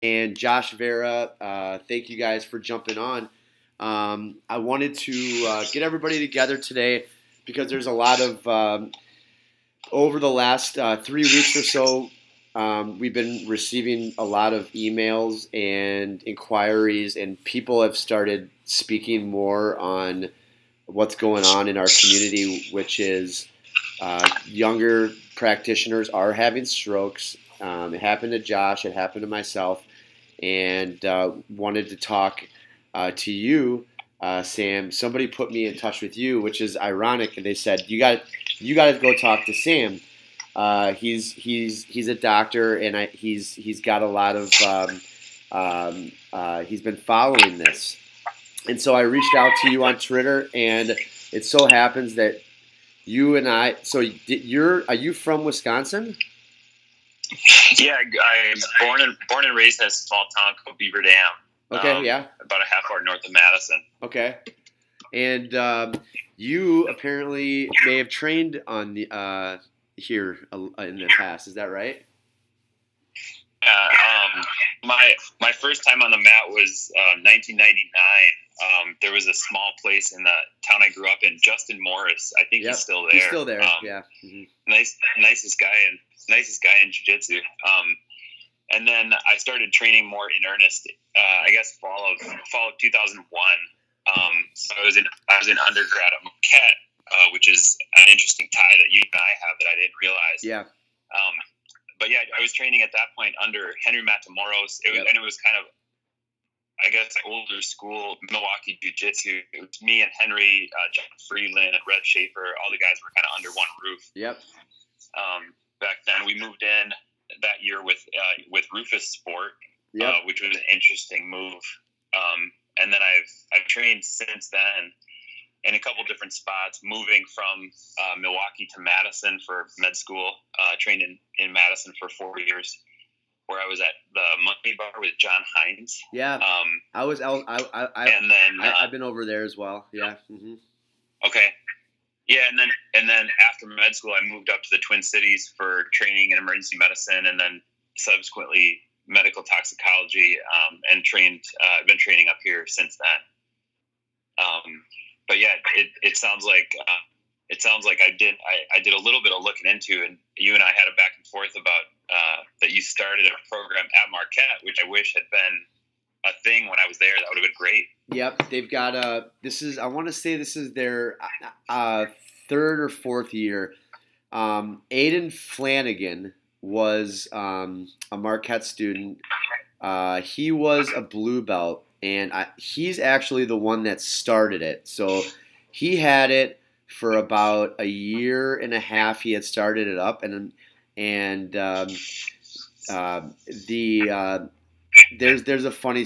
and Josh Vera. Thank you guys for jumping on. I wanted to get everybody together today because there's a lot of over the last 3 weeks or so. We've been receiving a lot of emails and inquiries, and people have started speaking more on what's going on in our community, which is younger practitioners are having strokes. It happened to Josh, it happened to myself, and wanted to talk to you, Sam. Somebody put me in touch with you, which is ironic, and they said you got to go talk to Sam. He's a doctor, and he's got a lot of he's been following this, and so I reached out to you on Twitter, and it so happens that you and I. So are you from Wisconsin? Yeah, I'm born and raised in a small town called Beaver Dam. Okay, yeah, about a half hour north of Madison. Okay, and you apparently may have trained on the here in the past. Is that right? My first time on the mat was 1999. There was a small place in the town I grew up in, Justin Morris. I think he's still there. He's still there. Yeah. Mm-hmm. Nicest guy in jiu-jitsu. And then I started training more in earnest. I guess fall of 2001. So I was in undergrad at Marquette, which is an interesting tie that you and I have that I didn't realize. Yeah. But yeah, I was training at that point under Henry Matamoros. And it was kind of, I guess, older school Milwaukee Jiu-Jitsu. It was me and Henry, John Freeland, and Red Schaefer. All the guys were kind of under one roof. Yep. Back then, we moved in that year with Rufus Sport, which was an interesting move. And then I've trained since then in a couple different spots, moving from Milwaukee to Madison for med school. Trained in Madison for 4 years, where I was at the Monkey Bar with John Hines. Yeah. I've been over there as well. Yeah. Mm-hmm. Okay. Yeah, and then after med school, I moved up to the Twin Cities for training in emergency medicine, and then subsequently medical toxicology, and trained. I've been training up here since then. But yeah, it sounds like I did a little bit of looking into, and you and I had a back and forth about that you started a program at Marquette, which I wish had been a thing when I was there. That would have been great. Yep, they've got I want to say this is their third or fourth year. Aiden Flanagan was a Marquette student. He was a blue belt, and he's actually the one that started it. So he had it for about a year and a half. He had started it up, and there's a funny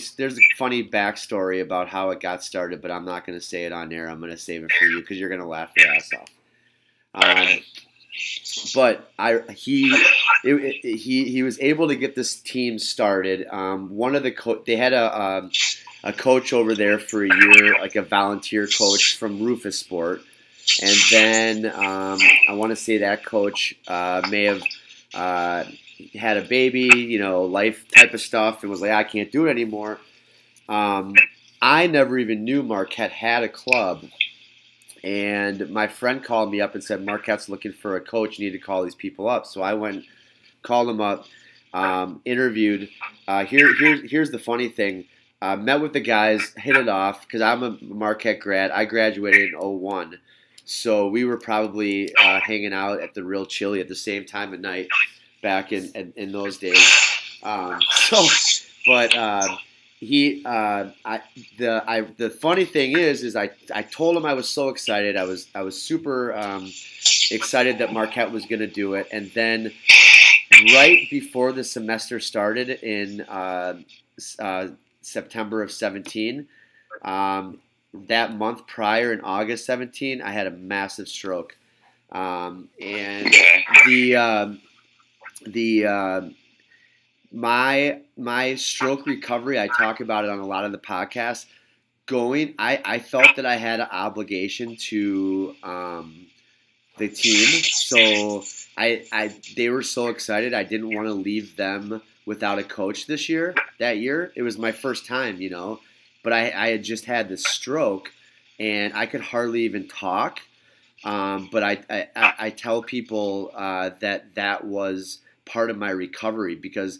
backstory about how it got started, but I'm not going to say it on air. I'm going to save it for you because you're going to laugh your ass off. But he was able to get this team started. One of they had a coach over there for a year, like a volunteer coach from Rufus Sport, and then I want to say that coach may have had a baby, life type of stuff, and was like, I can't do it anymore. I never even knew Marquette had a club. And my friend called me up and said, Marquette's looking for a coach. You need to call these people up. So I went, called them up, interviewed. Here's the funny thing. Met with the guys, hit it off, because I'm a Marquette grad. I graduated in '01. So we were probably hanging out at the Real Chili at the same time at night back in those days. The funny thing is I told him I was so excited. I was super excited that Marquette was going to do it, and then right before the semester started in September of 17, that month prior in August 17, I had a massive stroke, and my stroke recovery, I talk about it on a lot of the podcasts. I felt that I had an obligation to the team, so they were so excited. I didn't want to leave them without a coach that year. It was my first time, but I had just had this stroke and I could hardly even talk. But I tell people that was part of my recovery because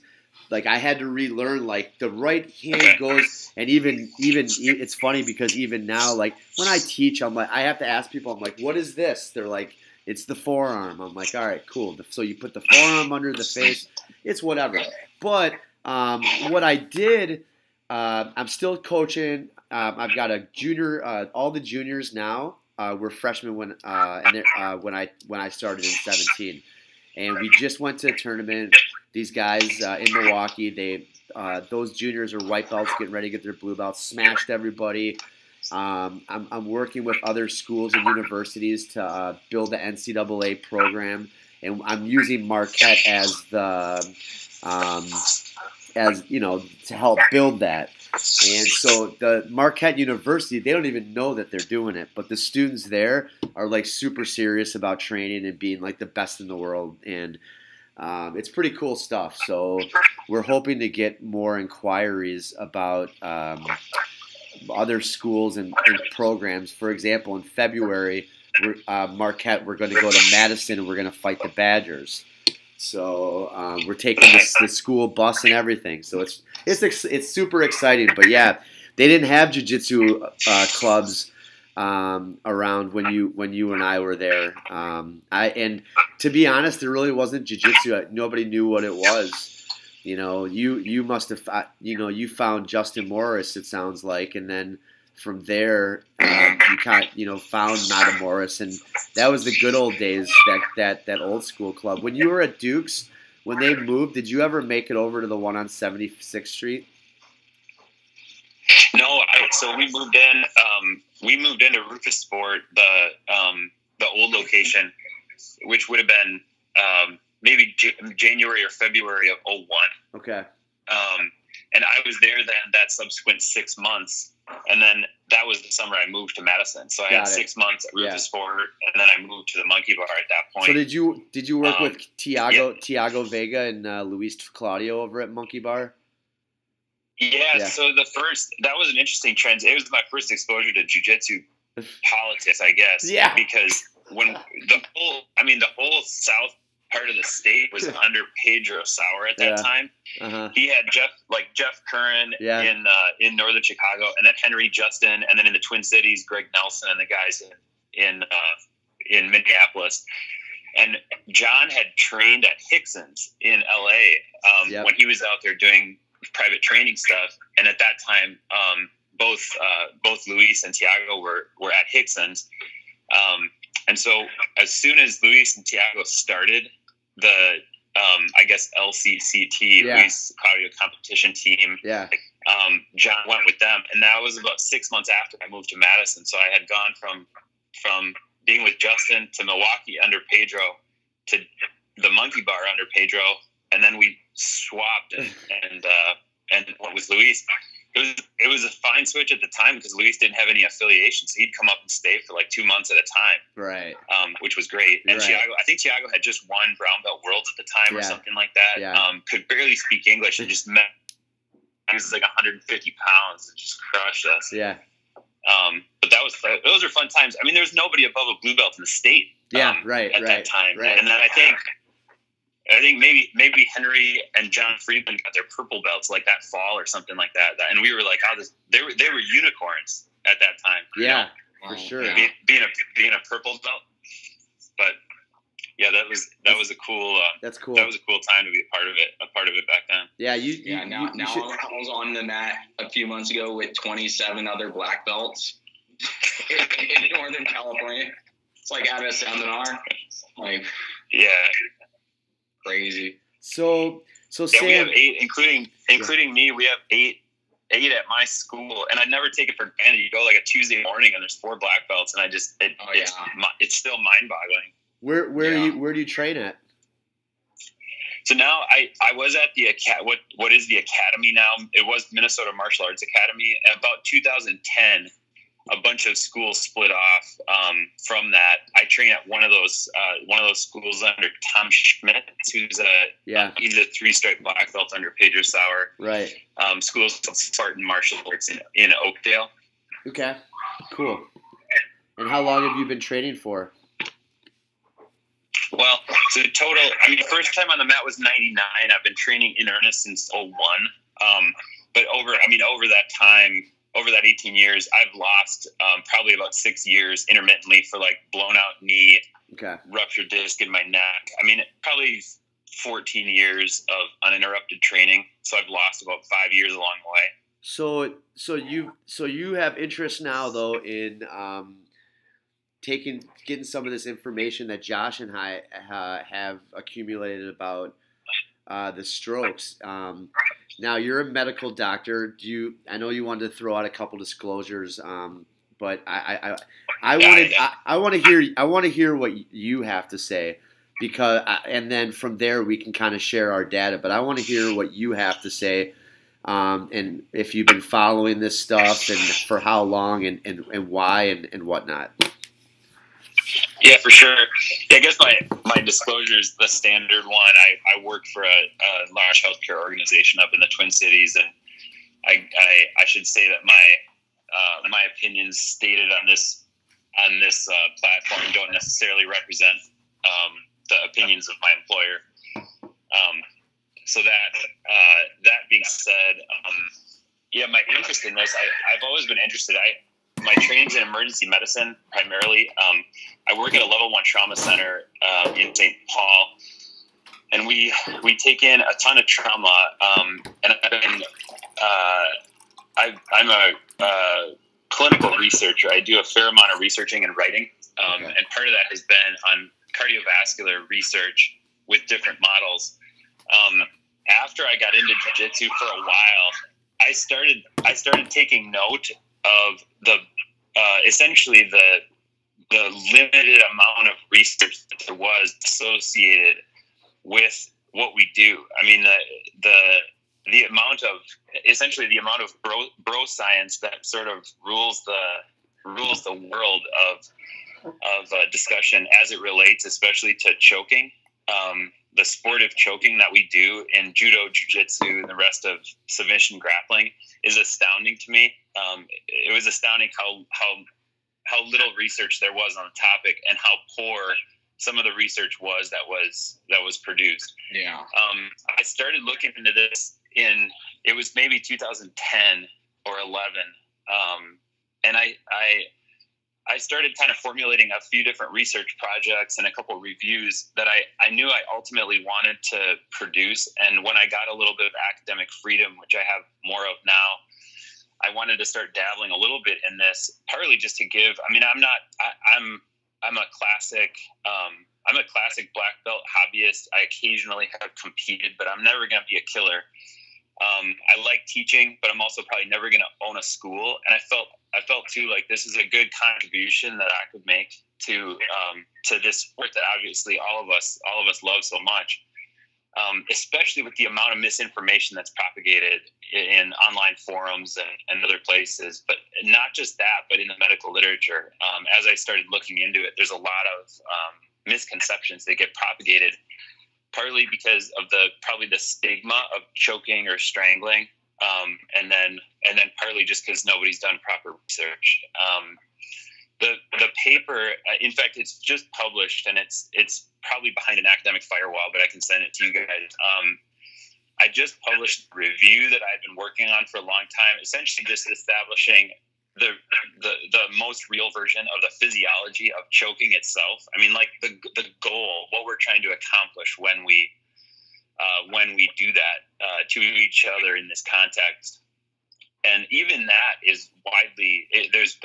like I had to relearn like the right hand goes, and even it's funny because even now like when I teach I'm like I have to ask people, I'm like, what is this? They're like, it's the forearm. I'm like, all right, cool. So you put the forearm under the face. It's whatever. But what I did, I'm still coaching. I've got a junior. All the juniors now were freshmen when I started in 17, and we just went to a tournament. These guys in Milwaukee, those juniors are white belts getting ready to get their blue belts. Smashed everybody. I'm working with other schools and universities to build the NCAA program, and I'm using Marquette as the to help build that. And so the Marquette University, they don't even know that they're doing it, but the students there are like super serious about training and being like the best in the world, and it's pretty cool stuff. So we're hoping to get more inquiries about other schools and programs. For example, in February, Marquette, we're going to go to Madison and we're going to fight the Badgers. So we're taking the school bus and everything. So it's super exciting. But yeah, they didn't have jiu-jitsu clubs around when you and I were there. And to be honest, there really wasn't jiu-jitsu. Nobody knew what it was. You must have, you found Justin Morris, it sounds like, and then from there, you kind of, found Matamoros, and that was the good old days, that old school club. When you were at Duke's, when they moved, did you ever make it over to the one on 76th Street? No, so we moved in. We moved into Rufus Sport, the old location, which would have been maybe January or February of 01. Okay. And I was there then that subsequent 6 months. And then that was the summer I moved to Madison. So I had 6 months at Rufus Sport, and then I moved to the Monkey Bar at that point. So did you work with Tiago Vega and Luis Claudio over at Monkey Bar? Yeah, so that was an interesting trend. It was my first exposure to jiu-jitsu politics, I guess. Yeah. Because when the whole South part of the state was under Pedro Sauer at that time. Uh-huh. He had Jeff Curran in northern Chicago, and then Henry Justin, and then in the Twin Cities, Greg Nelson and the guys in Minneapolis. And John had trained at Hickson's in LA when he was out there doing private training stuff. And at that time, both Luis and Tiago were at Hickson's. And so as soon as Luis and Tiago started the, I guess, LCCT, Luis Claudio competition team, John went with them. And that was about 6 months after I moved to Madison. So I had gone from being with Justin to Milwaukee under Pedro to the Monkey Bar under Pedro. And then we swapped and went with Luis. It was a fine switch at the time because Luis didn't have any affiliation, so he'd come up and stay for like 2 months at a time, right? Which was great. And Tiago, I think Tiago had just won Brown Belt Worlds at the time or something like that. Yeah. Could barely speak English and just met. He was like 150 pounds and just crushed us. Yeah. But those are fun times. I mean, there was nobody above a blue belt in the state. At that time, right. And then I think maybe Henry and John Friedman got their purple belts like that fall or something like that. And we were like, they were unicorns at that time. Yeah, for sure. Being a purple belt. But yeah, that was a cool. That's cool. That was a cool time to be a part of it back then. Yeah, I was on the mat a few months ago with 27 other black belts in Northern California. It's like at a seminar. Like, yeah. Crazy. So Sam, we have 8, including me. We have 8 at my school, and I never take it for granted. You go like a Tuesday morning, and there's 4 black belts, and it's still mind-boggling. Where do you train at? So now I was at the what is the academy now? It was Minnesota Martial Arts Academy. And about 2010, a bunch of schools split off from that. I train at one of those schools under Tom Schmidt, who's he's a 3-stripe black belt under Pedro Sauer. Right. Schools called Spartan Martial Arts in Oakdale. Okay. Cool. And how long have you been training for? Well, so total, I mean, the first time on the mat was 99. I've been training in earnest since 01. But over that time, over that 18 years, I've lost probably about 6 years intermittently for like blown out knee, ruptured disc in my neck. I mean, probably 14 years of uninterrupted training. So I've lost about 5 years along the way. So you have interest now though in getting some of this information that Josh and I have accumulated about the strokes. Now you're a medical doctor. I know you wanted to throw out a couple disclosures, but I want to hear what you have to say, because and then from there we can kind of share our data. But I want to hear what you have to say, and if you've been following this stuff and for how long and why and whatnot. Yeah, for sure. Yeah, I guess my disclosure is the standard one. I work for a large healthcare organization up in the Twin Cities, and I should say that my opinions stated on this platform don't necessarily represent the opinions of my employer. So that being said, my interest in this, I've always been interested. My training's in emergency medicine primarily. I work at a level 1 trauma center in St. Paul, and we take in a ton of trauma. And I'm a clinical researcher. I do a fair amount of researching and writing, and part of that has been on cardiovascular research with different models. After I got into jiu-jitsu for a while, I started taking note of essentially the limited amount of research that there was associated with what we do. I mean, the amount of bro science that sort of rules the world of discussion as it relates, especially to choking. The sport of choking that we do in judo, jiu-jitsu, and the rest of submission grappling is astounding to me. It was astounding how little research there was on the topic, and how poor some of the research was that was produced. Yeah. I started looking into this it was maybe 2010 or 11, and I started kind of formulating a few different research projects and a couple of reviews that I knew I ultimately wanted to produce. And when I got a little bit of academic freedom, which I have more of now, I wanted to start dabbling a little bit in this, partly just to give. I mean, I'm a classic black belt hobbyist. I occasionally have competed, but I'm never going to be a killer. I like teaching, but I'm also probably never going to own a school. And I felt too like this is a good contribution that I could make to this sport that obviously all of us love so much. Especially with the amount of misinformation that's propagated in online forums and other places, but not just that, but in the medical literature. As I started looking into it, there's a lot of misconceptions that get propagated, partly because of probably the stigma of choking or strangling, and then partly just because nobody's done proper research. The paper, in fact, it's just published, and it's probably behind an academic firewall, but I can send it to you guys. I just published a review that I've been working on for a long time, essentially just establishing the most real version of the physiology of choking itself. I mean, like the goal, what we're trying to accomplish when we do that to each other in this context. And even that is widely, there's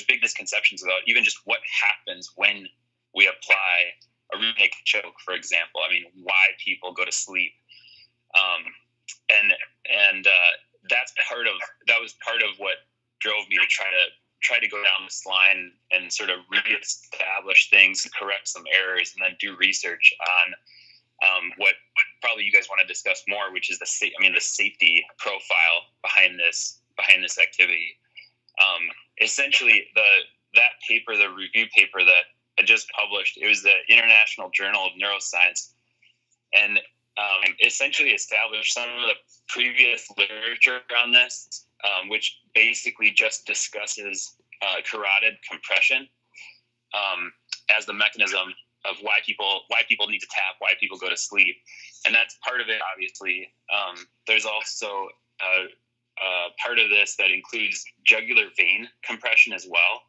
big misconceptions about even just what happens when we apply a rear naked choke, for example. I mean, why people go to sleep. That was part of what drove me to try to go down this line and sort of reestablish things, correct some errors, and then do research on what probably you guys want to discuss more, which is the safety profile behind this activity. essentially that paper, the review paper that I just published, it was the International Journal of Neuroscience, and essentially established some of the previous literature on this, which basically just discusses carotid compression as the mechanism of why people need to tap, why people go to sleep, and that's part of it. Obviously, there's also part of this that includes jugular vein compression as well,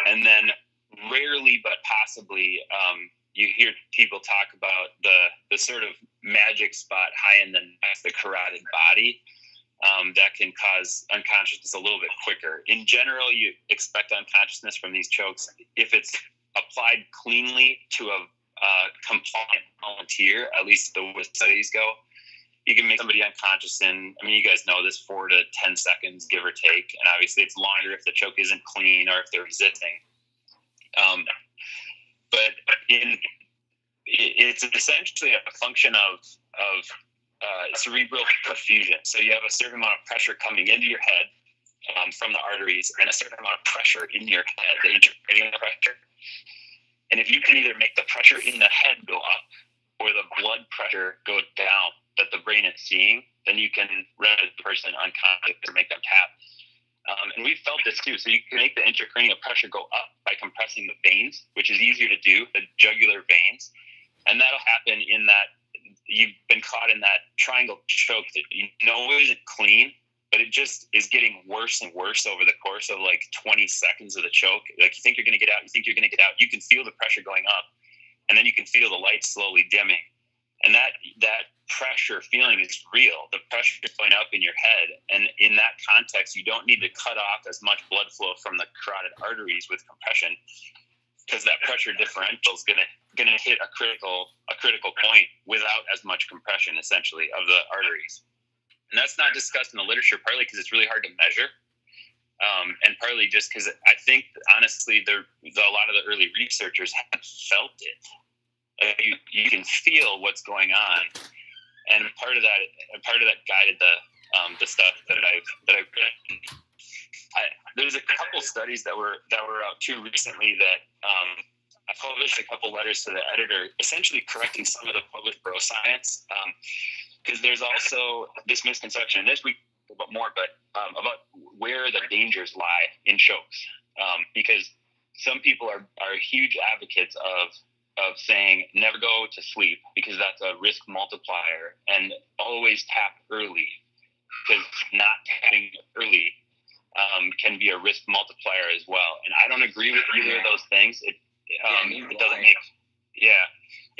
and then rarely but possibly you hear people talk about the sort of magic spot high in the neck, the carotid body, that can cause unconsciousness a little bit quicker. In general, you expect unconsciousness from these chokes if it's applied cleanly to a compliant volunteer, at least the way studies go. You can make somebody unconscious in, I mean, you guys know this, 4 to 10 seconds, give or take. And obviously it's longer if the choke isn't clean or if they're resisting. But it's essentially a function of cerebral perfusion. So you have a certain amount of pressure coming into your head from the arteries and a certain amount of pressure in your head, the intracranial pressure. And if you can either make the pressure in the head go up or the blood pressure go down that the brain is seeing, then you can render the person unconscious or make them tap. And we felt this too. So you can make the intracranial pressure go up by compressing the veins, which is easier to do, the jugular veins. And that'll happen in that you've been caught in that triangle choke that you know isn't clean, but it just is getting worse and worse over the course of like 20 seconds of the choke. Like you think you're going to get out, you can feel the pressure going up, and then you can feel the light slowly dimming. And that pressure feeling is real. The pressure is going up in your head. And in that context, you don't need to cut off as much blood flow from the carotid arteries with compression, because that pressure differential is going to hit a critical point without as much compression, essentially, of the arteries. And that's not discussed in the literature, partly because it's really hard to measure, and partly just because I think, honestly, a lot of the early researchers haven't felt it. You can feel what's going on, and part of that guided the stuff that I've written. There's a couple studies that were out too recently that I published a couple letters to the editor, essentially correcting some of the published neuroscience. Because there's also this misconception, and this week about more, but about where the dangers lie in chokes. Because some people are huge advocates of saying never go to sleep because that's a risk multiplier, and always tap early, because not tapping early can be a risk multiplier as well. And I don't agree with either of those things. It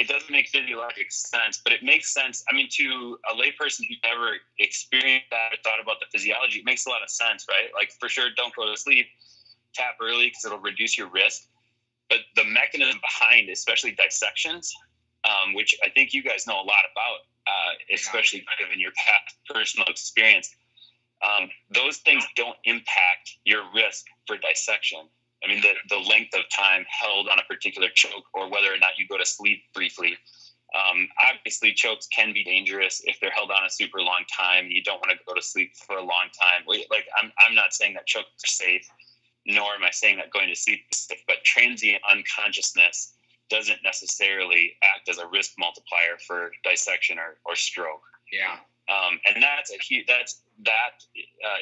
doesn't make physiologic sense, but it makes sense. I mean, to a layperson who's never experienced that or thought about the physiology, it makes a lot of sense, right? Like, for sure, don't go to sleep, tap early because it'll reduce your risk. But the mechanism behind, especially dissections, which I think you guys know a lot about, especially given your past personal experience, those things don't impact your risk for dissection. I mean, the length of time held on a particular choke, or whether or not you go to sleep briefly. Obviously, chokes can be dangerous if they're held on a super long time. You don't want to go to sleep for a long time. Like, I'm not saying that chokes are safe, nor am I saying that going to sleep is safe, but transient unconsciousness doesn't necessarily act as a risk multiplier for dissection or stroke. Yeah. And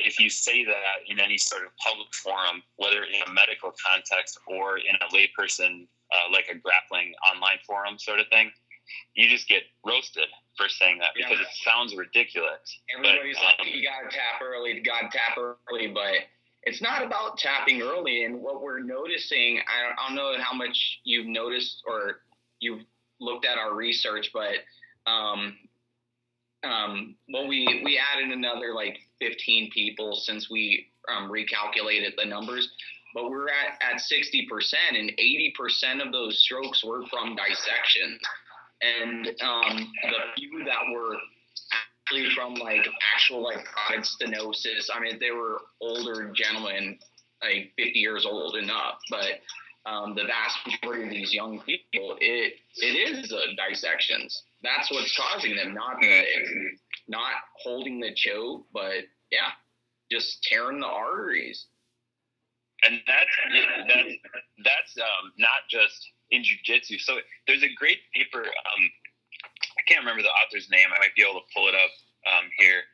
if you say that in any sort of public forum, whether in a medical context or in a layperson, like a grappling online forum sort of thing, you just get roasted for saying that because it sounds ridiculous. Everybody's like, you got to tap early, but it's not about tapping early. And what we're noticing, I don't know how much you've noticed or you've looked at our research, but we added another like 15 people since we recalculated the numbers, but we're at 60%, and 80% of those strokes were from dissection. And the few that were actually from like actual like carotid stenosis, I mean, they were older gentlemen, like 50 years old and up, but the vast majority of these young people, it is dissections. That's what's causing them, not holding the choke, but just tearing the arteries. and that's not just in jiu-jitsu. So there's a great paper. I can't remember the author's name. I might be able to pull it up here.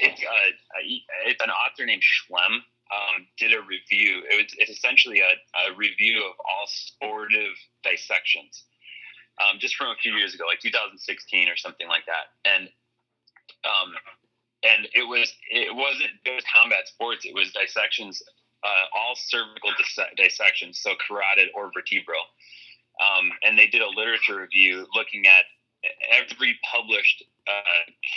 It's an author named Schlemm. Did a review. It's essentially a review of all sportive dissections, just from a few years ago, like 2016 or something like that. And it wasn't just combat sports. It was dissections, all cervical dissections, so carotid or vertebral. And they did a literature review looking at every published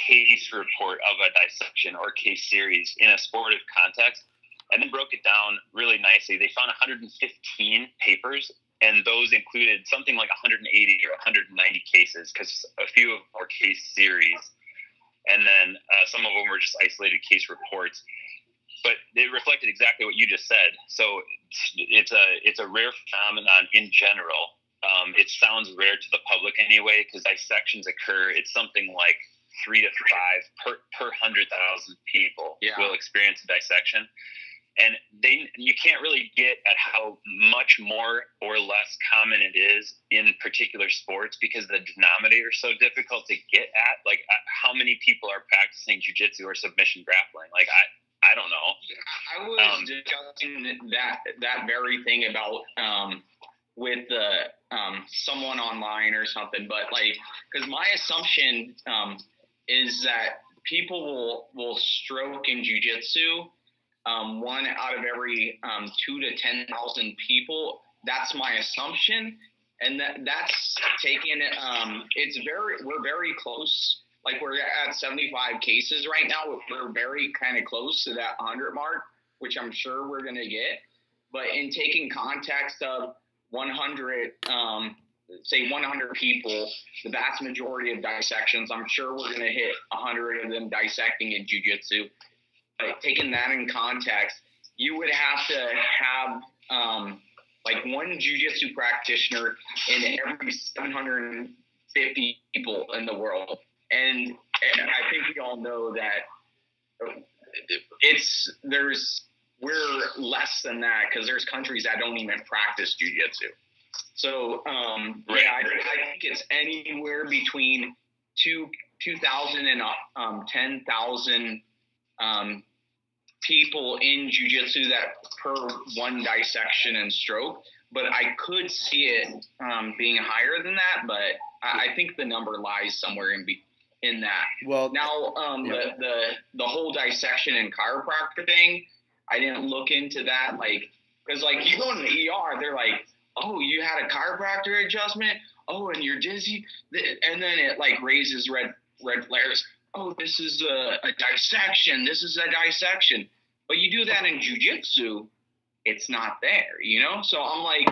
case report of a dissection or case series in a sportive context, and then broke it down really nicely. They found 115 papers, and those included something like 180 or 190 cases, because a few of them were case series, and then some of them were just isolated case reports. But they reflected exactly what you just said. So it's a rare phenomenon in general. It sounds rare to the public anyway, because dissections occur. It's something like 3 to 5 per 100,000 people will experience a dissection. And you can't really get at how much more or less common it is in particular sports, because the denominator is so difficult to get at. Like, how many people are practicing jiu-jitsu or submission grappling? Like, I don't know. I was discussing that very thing about with someone online or something, but like, because my assumption is that people will stroke in jiu-jitsu 1 out of every 2 to 10,000 people. That's my assumption, and that's taken. We're very close. Like, we're at 75 cases right now. We're very kind of close to that 100 mark, which I'm sure we're going to get. But in taking context of 100, say 100 people, the vast majority of dissections, I'm sure we're going to hit 100 of them dissecting in jiu-jitsu. Taking that in context, you would have to have like one jiu-jitsu practitioner in every 750 people in the world. And I think we all know that we're less than that, because there's countries that don't even practice jiu-jitsu. So I think it's anywhere between 2,000 and 10,000 people in jiu-jitsu that per one dissection and stroke. But I could see it being higher than that, but I think the number lies somewhere in that. Well, now the whole dissection and chiropractor thing, I didn't look into that, like, because like you go in the ER, they're like, oh, you had a chiropractor adjustment, oh, and you're dizzy, and then it like raises red flares. Oh, this is a dissection. This is a dissection. But you do that in jiu-jitsu, it's not there, you know? So I'm like,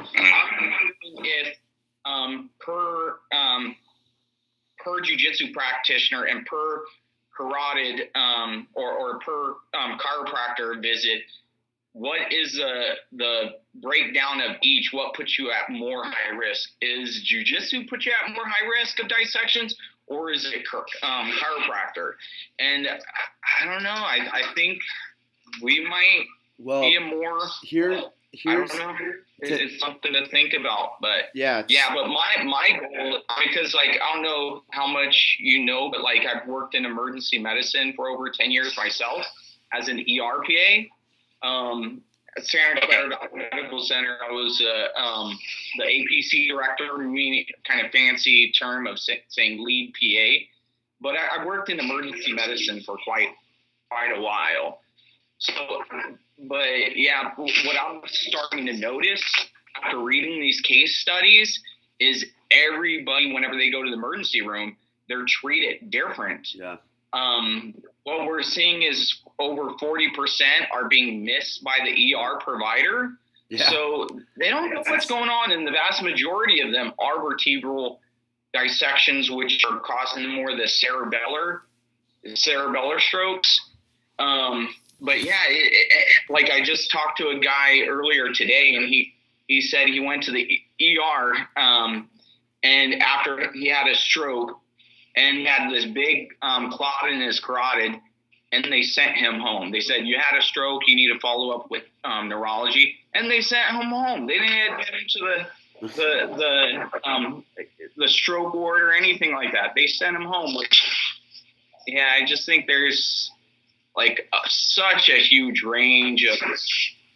if per jiu-jitsu practitioner and per carotid or per chiropractor visit, what is the breakdown of each? What puts you at more high risk? Is jiu-jitsu put you at more high risk of dissections, or is it chiropractor? And I don't know. I think we might be a more here's it's something to think about. But but my goal, because like I don't know how much you know, but like I've worked in emergency medicine for over 10 years myself as an ERPA. At Santa Clara Medical Center, I was the APC director, meaning kind of fancy term of saying lead PA. But I worked in emergency medicine for quite a while. So, but yeah, what I'm starting to notice after reading these case studies is everybody, whenever they go to the emergency room, they're treated different. Yeah. What we're seeing is over 40% are being missed by the ER provider. Yeah. So they don't know what's going on, and the vast majority of them are vertebral dissections, which are causing more of the cerebellar strokes. But yeah, like I just talked to a guy earlier today, and he said he went to the ER, and after he had a stroke, and he had this big clot in his carotid, and they sent him home. They said, you had a stroke, you need to follow up with neurology, and they sent him home. They didn't admit him to the stroke ward or anything like that. They sent him home. I just think there's like such a huge range of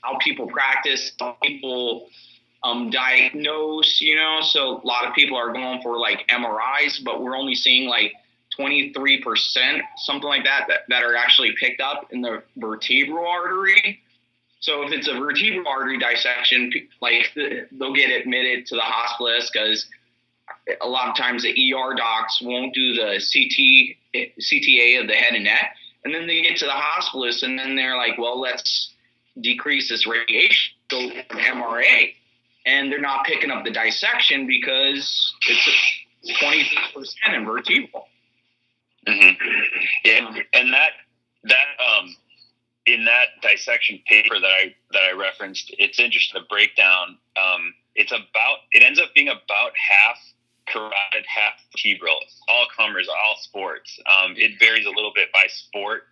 how people practice, how people diagnose, so a lot of people are going for like MRIs, but we're only seeing like 23%, something like that are actually picked up in the vertebral artery. So if it's a vertebral artery dissection, like they'll get admitted to the hospice because a lot of times the ER docs won't do the CTA of the head and neck. And then they get to the hospice and then they're like, well, let's decrease this radiation, go MRA. And they're not picking up the dissection because it's 26% in vertebral. Mm-hmm. Yeah, and that in that dissection paper that I referenced, it's interesting. The breakdown, it ends up being about half carotid, half vertebral. All comers, all sports. It varies a little bit by sport,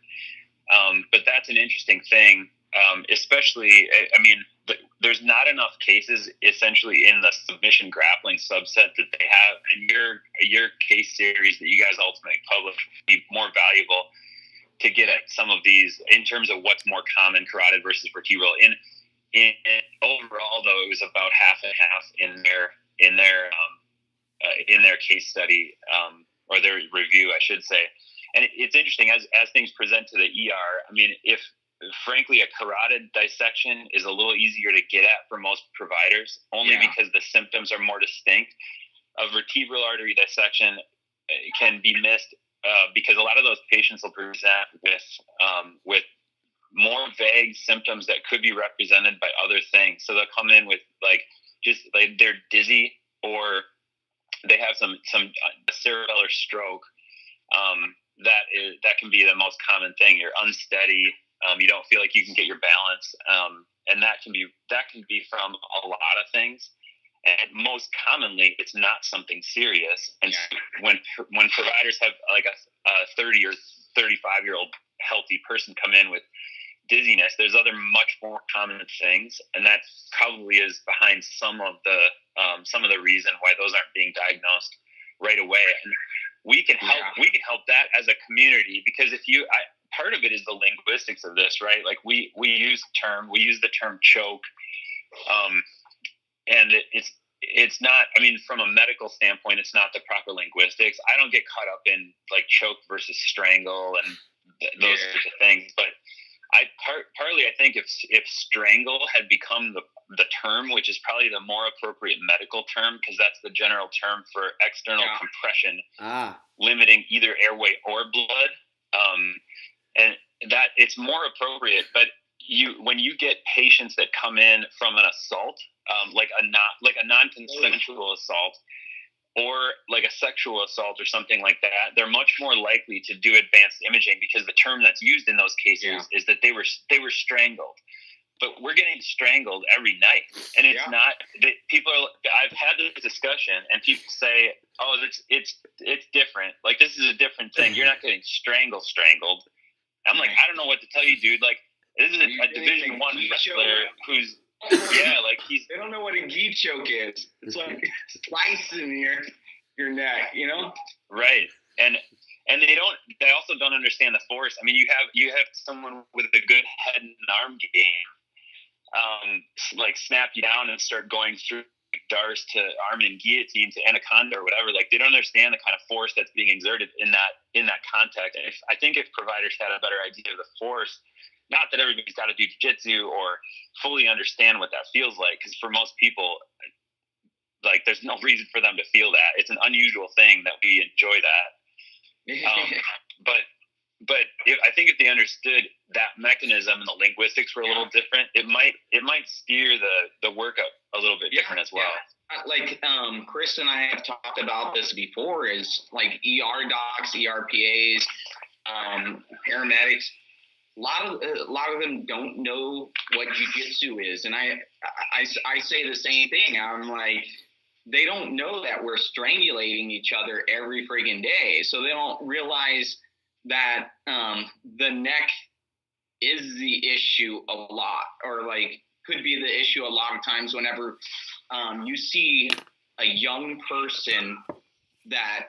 but that's an interesting thing. Especially, I mean, there's not enough cases essentially in the submission grappling subset that they have, and your case series that you guys ultimately publish would be more valuable to get at some of these in terms of what's more common, carotid versus vertebral. In overall, though, it was about half and half in their case study or their review, I should say. And it's interesting as things present to the ER. I mean, frankly, a carotid dissection is a little easier to get at for most providers, only because the symptoms are more distinct. A vertebral artery dissection can be missed because a lot of those patients will present with more vague symptoms that could be represented by other things. So they'll come in with they're dizzy, or they have some cerebellar stroke. That can be the most common thing. You're unsteady. You don't feel like you can get your balance, and that can be from a lot of things. And most commonly, it's not something serious. And when providers have like a 30 or 35-year-old healthy person come in with dizziness, there's other much more common things, and that probably is behind some of the reason why those aren't being diagnosed right away. And we can help. We can help that as a community, because part of it is the linguistics of this, right? Like we use the term choke, and it's not. I mean, from a medical standpoint, it's not the proper linguistics. I don't get caught up in like choke versus strangle and those sorts of things, but partly I think if strangle had become the term, which is probably the more appropriate medical term, because that's the general term for external compression, limiting either airway or blood, and that it's more appropriate. But when you get patients that come in from an assault, like a non-consensual assault, or like a sexual assault or something like that, they're much more likely to do advanced imaging, because the term that's used in those cases is that they were strangled. But we're getting strangled every night, and it's not. I've had this discussion, and people say, "Oh, it's different. Like, this is a different thing. You're not getting strangled." I'm like, I don't know what to tell you, dude. Like, this is a Division I wrestler who's he's. They don't know what a gi choke is. It's like slicing your neck, you know? Right, and they also don't understand the force. I mean, you have someone with a good head and arm game, like snap you down and start going through darts to arm and guillotine to anaconda or whatever. Like, they don't understand the kind of force that's being exerted in that context. And I think if providers had a better idea of the force. Not that everybody's got to do jiu-jitsu or fully understand what that feels like, because for most people, like, there's no reason for them to feel that. It's an unusual thing that we enjoy that. But I think if they understood that mechanism and the linguistics were a little different, it might steer the workup a little bit different as well. Yeah. Like Chris and I have talked about this before, is like ER docs, ERPAs, paramedics. A lot of them don't know what jiu-jitsu is, and I say the same thing. I'm like, they don't know that we're strangulating each other every friggin' day, so they don't realize that the neck is the issue a lot, or like could be the issue a lot of times whenever you see a young person that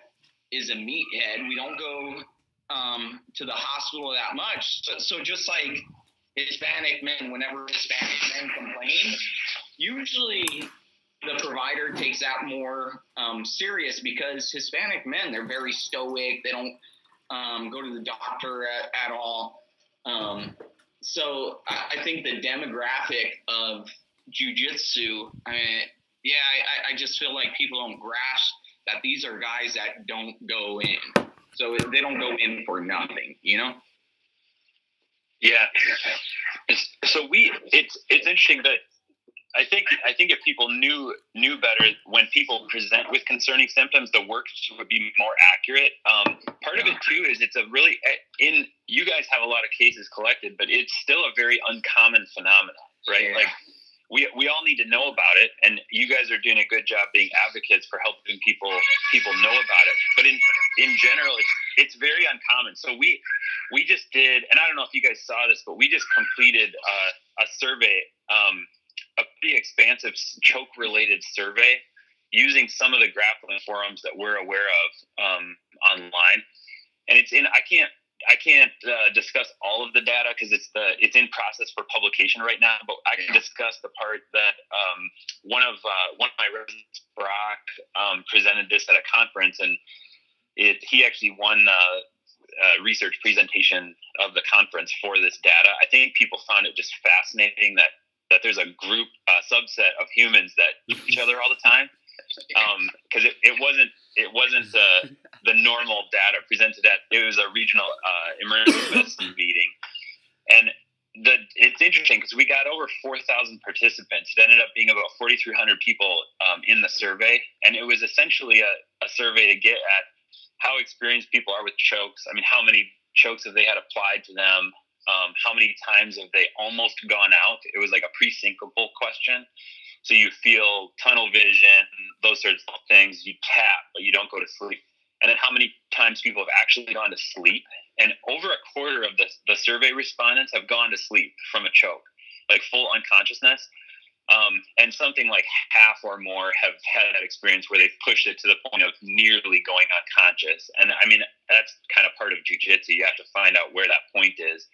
is a meathead. We don't go to the hospital that much. So just like Hispanic men, whenever Hispanic men complain, usually the provider takes that more serious, because Hispanic men, they're very stoic. They don't go to the doctor at all. So I think the demographic of jiu-jitsu, I just feel like people don't grasp that these are guys that don't go in. So they don't go in for nothing, you know? Yeah. So it's interesting that I think if people knew better, when people present with concerning symptoms, the work would be more accurate. Part of it too is it's you guys have a lot of cases collected, but it's still a very uncommon phenomenon, right? Yeah. Like we all need to know about it, and you guys are doing a good job being advocates for helping people know about it. But in general, it's very uncommon. So we just did, and I don't know if you guys saw this, but we just completed a survey. A pretty expansive choke-related survey using some of the grappling forums that we're aware of online, and I can't discuss all of the data because it's in process for publication right now. But I can discuss the part that one of my residents, Brock, presented this at a conference, and he actually won a research presentation of the conference for this data. I think people found it just fascinating that there's a group, subset of humans that eat each other all the time, because it wasn't the normal data presented at. It was a regional emergency medicine meeting, and it's interesting because we got over 4,000 participants. It ended up being about 4,300 people in the survey, and it was essentially a survey to get at how experienced people are with chokes. I mean, how many chokes have they had applied to them? How many times have they almost gone out? It was like a pre-syncopal question. So you feel tunnel vision, those sorts of things. You tap, but you don't go to sleep. And then how many times people have actually gone to sleep. And over a quarter of the survey respondents have gone to sleep from a choke, like full unconsciousness. And something like half or more have had that experience where they've pushed it to the point of nearly going unconscious. And I mean, that's kind of part of jiu-jitsu. You have to find out where that point is.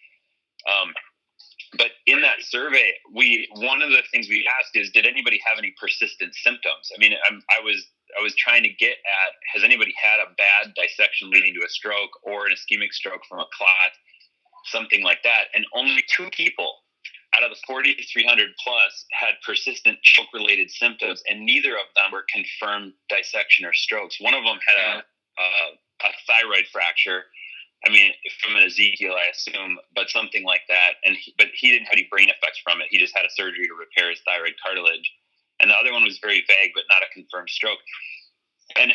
But in that survey, one of the things we asked is, did anybody have any persistent symptoms? I mean, I was trying to get at, has anybody had a bad dissection leading to a stroke or an ischemic stroke from a clot, something like that? And only 2 people out of the 4,300 plus had persistent choke-related symptoms, and neither of them were confirmed dissection or strokes. One of them had a thyroid fracture. I mean, from an Ezekiel, I assume, but something like that. But he didn't have any brain effects from it. He just had a surgery to repair his thyroid cartilage. And the other one was very vague, but not a confirmed stroke. And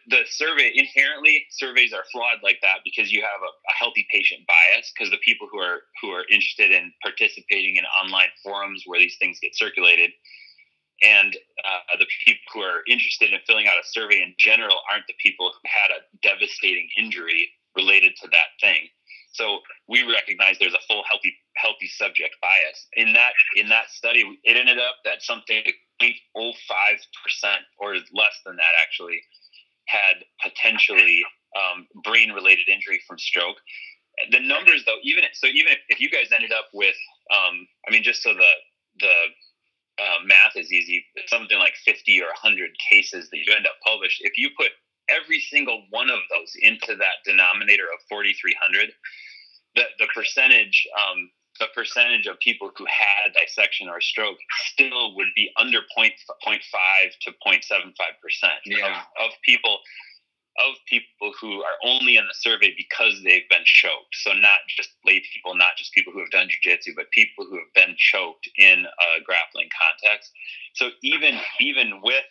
the survey, inherently, surveys are flawed like that because you have a healthy patient bias, because the people who are interested in participating in online forums where these things get circulated, and the people who are interested in filling out a survey in general aren't the people who had a devastating injury related to that thing. So we recognize there's a full healthy subject bias. In that study, it ended up that something like 0.05% or less than that actually had potentially brain-related injury from stroke. The numbers, though, even if you guys ended up with, just so the math is easy, something like 50 or 100 cases that you end up published, if you put every single one of those into that denominator of 4,300, the percentage of people who had a dissection or a stroke still would be under 0.5 to 0.75% of people who are only in the survey because they've been choked. So not just lay people, not just people who have done jiu-jitsu, but people who have been choked in a grappling context. So even with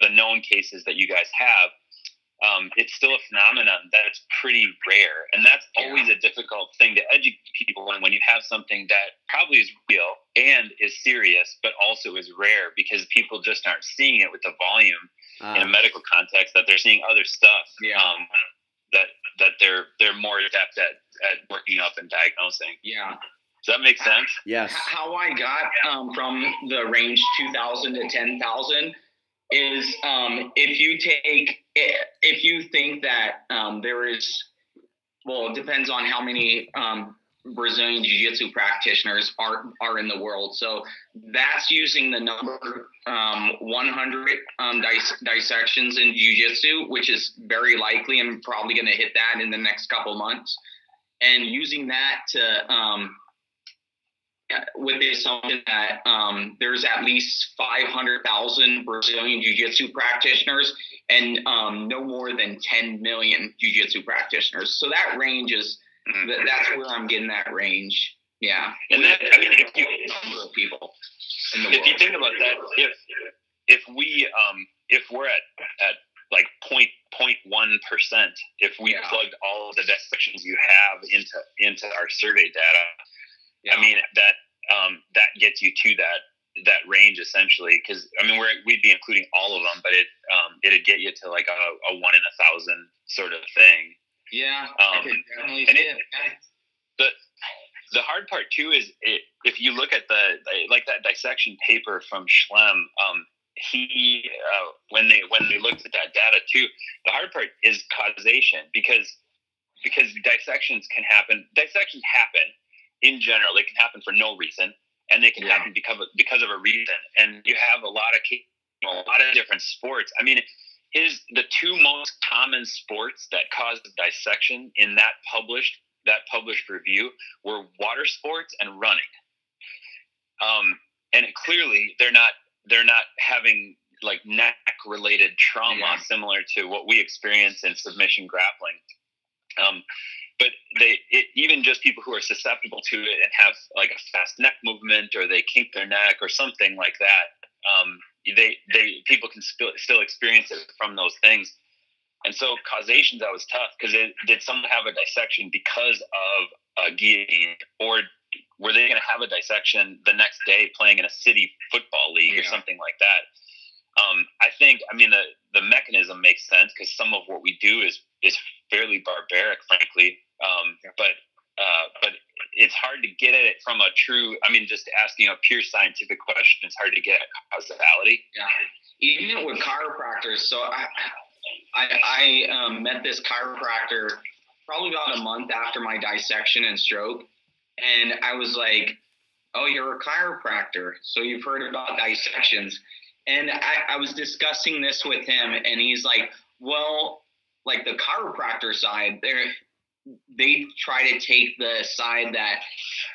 the known cases that you guys have, it's still a phenomenon that's pretty rare. And that's always a difficult thing to educate people when you have something that probably is real and is serious, but also is rare, because people just aren't seeing it with the volume in a medical context that they're seeing other stuff that they're more adept at working up and diagnosing. Yeah. Does that make sense? Yes. How I got from the range 2,000 to 10,000 is if you think that there is, well, it depends on how many Brazilian Jiu-Jitsu practitioners are in the world. So that's using the number 100 dissections in Jiu-Jitsu, which is very likely. I'm probably going to hit that in the next couple months. And using that to with the assumption that there's at least 500,000 Brazilian Jiu-Jitsu practitioners and no more than 10 million Jiu-Jitsu practitioners. So that range is, that's where I'm getting that range. Yeah. And then, I mean, if you, number of people in the if world. you think about that, if we're at like 0.1%, if we plugged all of the dissections you have into our survey data, I mean, that gets you to that range essentially. Because I mean, we'd be including all of them, but it'd get you to like a 1 in 1,000 sort of thing. Yeah, I could definitely see it. The hard part too is if you look at that dissection paper from Schlemm, he when they looked at that data too, the hard part is causation because dissections happen in general. They can happen for no reason, and they can happen because of a reason. And you have a lot of different sports. I mean, the two most common sports that caused dissection in that published review were water sports and running. And clearly they're not having like neck related trauma similar to what we experience in submission grappling. But even just people who are susceptible to it and have like a fast neck movement, or they kink their neck or something like that, people can still experience it from those things. And so causation's always tough, because did someone have a dissection because of a guillotine, or were they going to have a dissection the next day playing in a city football league or something like that? I mean, the mechanism makes sense, because some of what we do is fairly barbaric, frankly. But it's hard to get at it from a true, I mean, just asking a pure scientific question, it's hard to get at causality. Yeah. Even with chiropractors. So I met this chiropractor probably about a month after my dissection and stroke. And I was like, oh, you're a chiropractor, so you've heard about dissections. And I was discussing this with him, and he's like, well, like the chiropractor side, they try to take the side that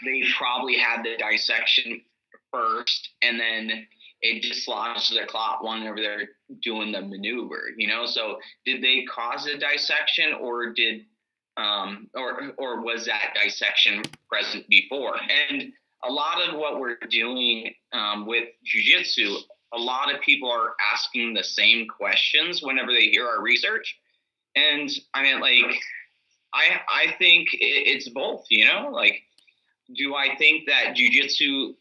they probably had the dissection first, and then it dislodges the clot whenever they're doing the maneuver, you know? So did they cause a dissection, or did or was that dissection present before? And a lot of what we're doing with jiu-jitsu, a lot of people are asking the same questions whenever they hear our research. And I mean, like, I think it's both, you know? Like, do I think that jiu-jitsu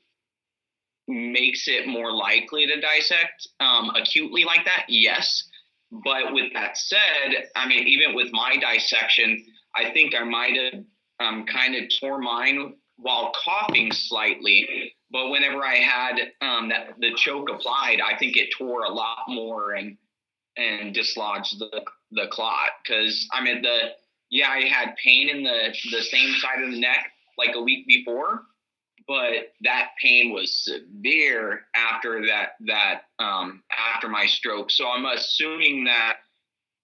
makes it more likely to dissect acutely like that? Yes. But with that said, I mean, even with my dissection, I think I might have kind of tore mine while coughing slightly. But whenever I had the choke applied, I think it tore a lot more and dislodged the clot. Because I mean, I had pain in the same side of the neck like a week before, but that pain was severe after after my stroke. So I'm assuming that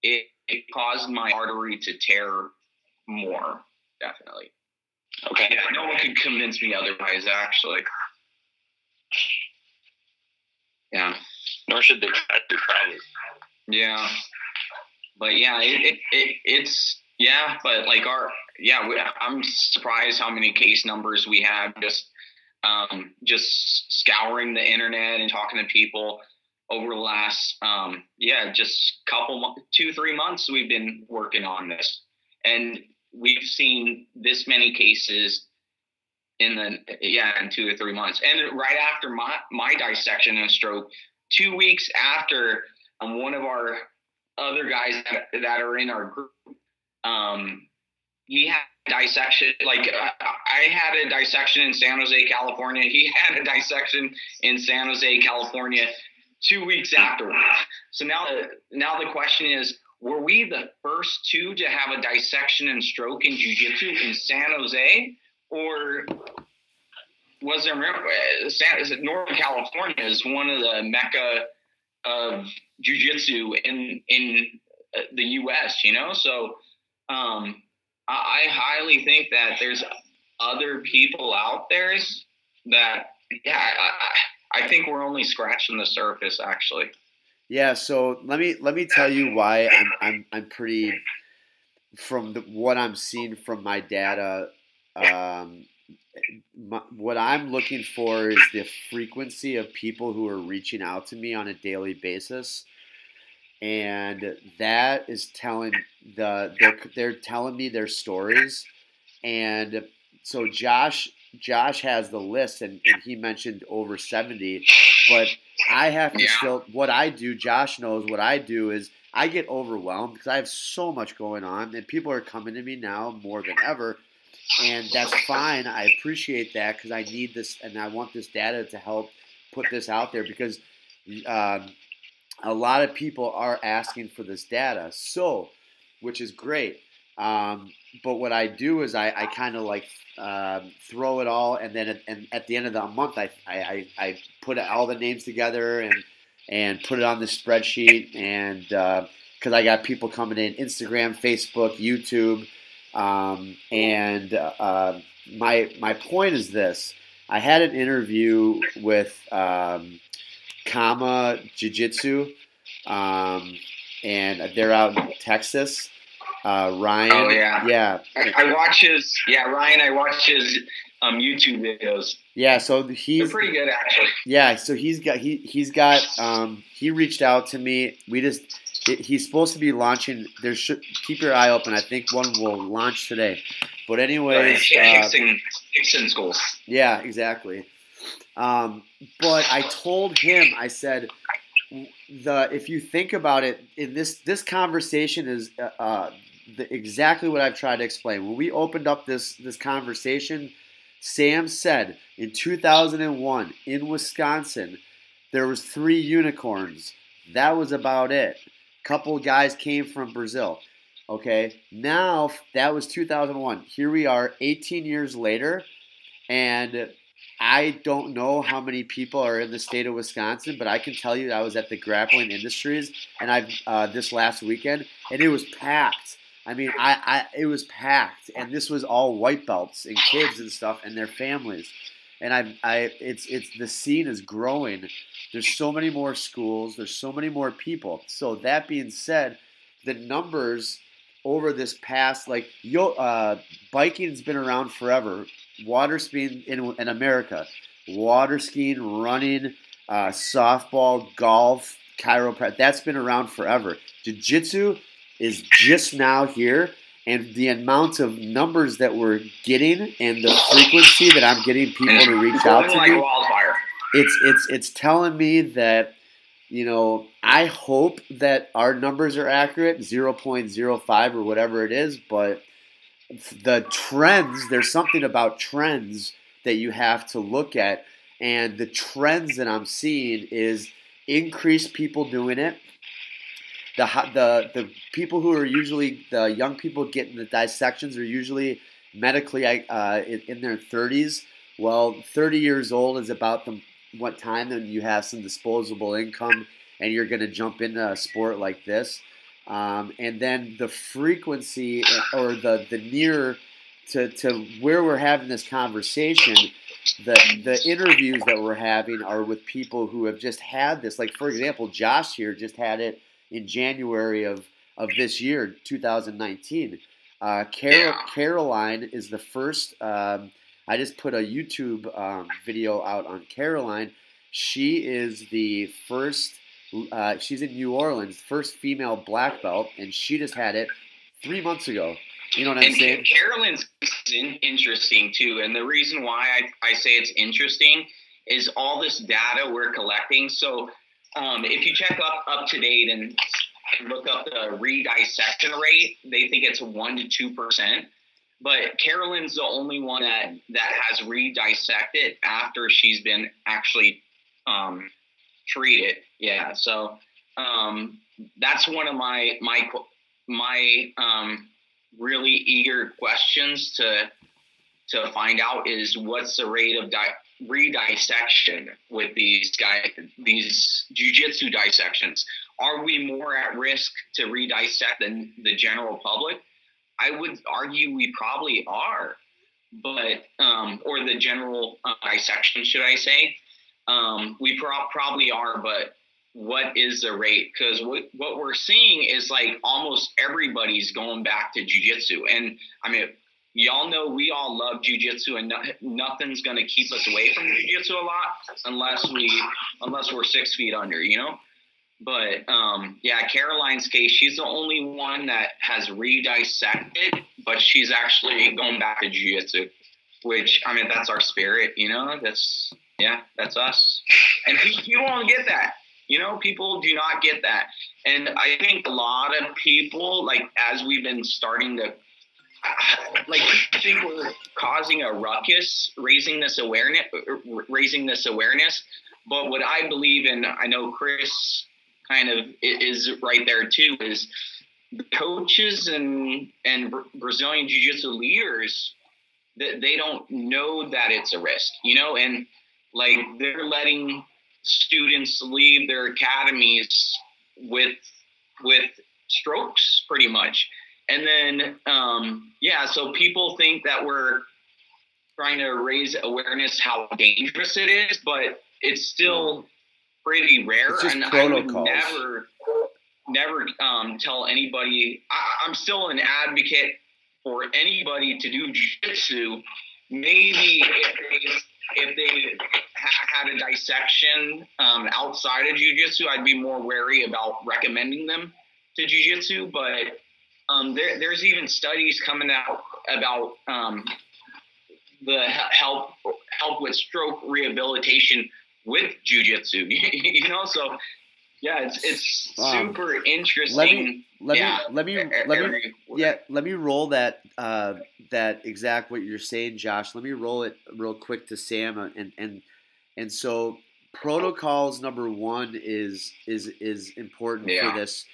it caused my artery to tear more, definitely. Okay. Yeah, no one could convince me otherwise, actually. Yeah. Nor should they try to, probably. Yeah. But yeah, it's but like I'm surprised how many case numbers we have just scouring the internet and talking to people over the last just 2-3 months we've been working on this, and we've seen this many cases in 2 or 3 months. And right after my dissection and stroke, 2 weeks after, one of our other guys that are in our group He had dissection, like I had a dissection in San Jose, California. He had a dissection in San Jose, California 2 weeks afterwards. So now the question is, were we the first two to have a dissection and stroke in jiu-jitsu in San Jose, or was there, Northern California is one of the mecca of jiu-jitsu in the U.S., you know? So I highly think that there's other people out there that, I think we're only scratching the surface, actually. Yeah, so let me tell you why I'm pretty, from what I'm seeing from my data. What I'm looking for is the frequency of people who are reaching out to me on a daily basis, and that is telling they're telling me their stories. And so Josh has the list, and he mentioned over 70, but I have to still, what I do, Josh knows what I do is I get overwhelmed because I have so much going on, and people are coming to me now more than ever, and that's fine. I appreciate that because I need this, and I want this data to help put this out there, because a lot of people are asking for this data, so, which is great. But what I do is I kind of like throw it all, and then at the end of the month, I put all the names together and put it on the spreadsheet, and because I got people coming in Instagram, Facebook, YouTube, and my point is this: I had an interview with Kama Jiu-Jitsu, and they're out in Texas. Ryan. Oh yeah. Yeah. I watch his. Yeah, Ryan. I watch his YouTube videos. Yeah. So they're pretty good, actually. Yeah. So he reached out to me. He's supposed to be launching. Keep your eye open. I think one will launch today. But anyways, Hickson schools. Yeah, exactly. But I told him, I said, if you think about it, in this conversation is exactly what I've tried to explain. When we opened up this conversation, Sam said in 2001 in Wisconsin there was 3 unicorns. That was about it. A couple of guys came from Brazil. Okay, now that was 2001. Here we are 18 years later, and I don't know how many people are in the state of Wisconsin, but I can tell you that I was at the Grappling Industries, and this last weekend, and it was packed. I mean, it was packed, and this was all white belts and kids and stuff and their families, and it's the scene is growing. There's so many more schools. There's so many more people. So that being said, the numbers over this past, biking's been around forever. Water skiing in America, water skiing, running, softball, golf, chiropractic, that's been around forever. Jiu-jitsu is just now here, and the amount of numbers that we're getting and the frequency that I'm getting people to reach out to me, it's telling me that, I hope that our numbers are accurate, 0.05 or whatever it is, but the trends, there's something about trends that you have to look at, and the trends that I'm seeing is increased people doing it. The people who are usually, the young people getting the dissections are usually medically in their 30s. Well, 30 years old is about what time then you have some disposable income and you're going to jump into a sport like this. And then the frequency, or the near to where we're having this conversation, the interviews that we're having are with people who have just had this. Like, for example, Josh here just had it in January of this year, 2019. Caroline is the first. I just put a YouTube video out on Caroline. She is the first. She's in New Orleans, first female black belt, and she just had it 3 months ago. You know what I'm saying? Carolyn's interesting too, and the reason why I say it's interesting is all this data we're collecting. So if you check up to date, and look up the redissection rate. They think it's 1% to 2%. But Carolyn's the only one that has redissected after she's been actually treated. Yeah. So that's one of my really eager questions to find out is what's the rate of redissection with these guys, these jiu-jitsu dissections. Are we more at risk to redissect than the general public? I would argue we probably are, but or the general dissection, should I say? We probably are, but what is the rate? Because what we're seeing is like almost everybody's going back to jiu-jitsu. And I mean, y'all know we all love jiu-jitsu, and nothing's going to keep us away from jiu-jitsu a lot unless we're 6 feet under, you know? But yeah, Caroline's case, she's the only one that has redissected, but she's actually going back to jiu-jitsu, which, I mean, that's our spirit, you know? That's us. And people don't get that. You know, people do not get that. And I think a lot of people, like, as we've been starting to, like, I think we're causing a ruckus, raising this awareness. But what I believe in, I know Chris kind of is right there too, is the coaches and Brazilian Jiu-Jitsu leaders, that they don't know that it's a risk, you know, and like they're letting students leave their academies with strokes pretty much. And then, so people think that we're trying to raise awareness how dangerous it is, but it's still pretty rare. And protocols. I would never tell anybody. I'm still an advocate for anybody to do jiu-jitsu. Maybe if they had a dissection outside of jiu-jitsu, I'd be more wary about recommending them to jiu-jitsu. But there's even studies coming out about the help with stroke rehabilitation with jiu-jitsu, you know. So yeah, it's super interesting. Let me roll that exact what you're saying, Josh. Let me roll it real quick to Sam, and so protocols number one is important for this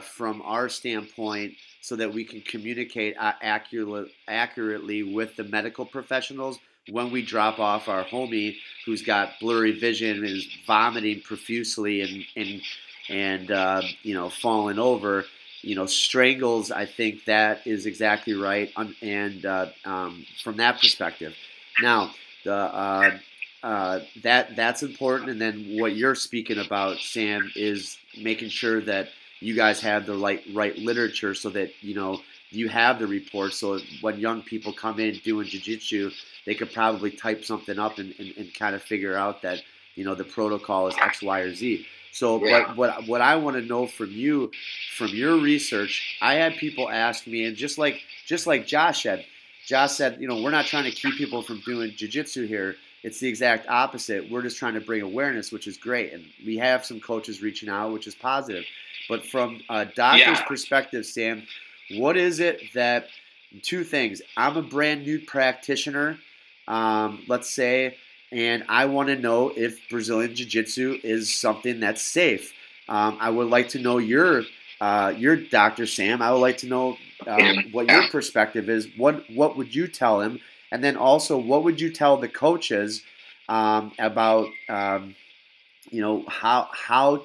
from our standpoint, so that we can communicate accurately with the medical professionals when we drop off our homie who's got blurry vision and is vomiting profusely and falling over, strangles. I think that is exactly right. And from that perspective, now that's important. And then what you're speaking about, Sam, is making sure that you guys have the right literature, so that you have the reports, so when young people come in doing jiu-jitsu, they could probably type something up and kind of figure out that the protocol is X, Y, or Z. So what I want to know from you, from your research, I had people ask me, and just like Josh said, we're not trying to keep people from doing jiu-jitsu here. It's the exact opposite. We're just trying to bring awareness, which is great, and we have some coaches reaching out, which is positive. But from a doctor's perspective, Sam, what is it that, two things, I'm a brand new practitioner, let's say, and I want to know if Brazilian Jiu-Jitsu is something that's safe. I would like to know your Dr. Sam. I would like to know what your perspective is. What would you tell him? And then also, what would you tell the coaches about how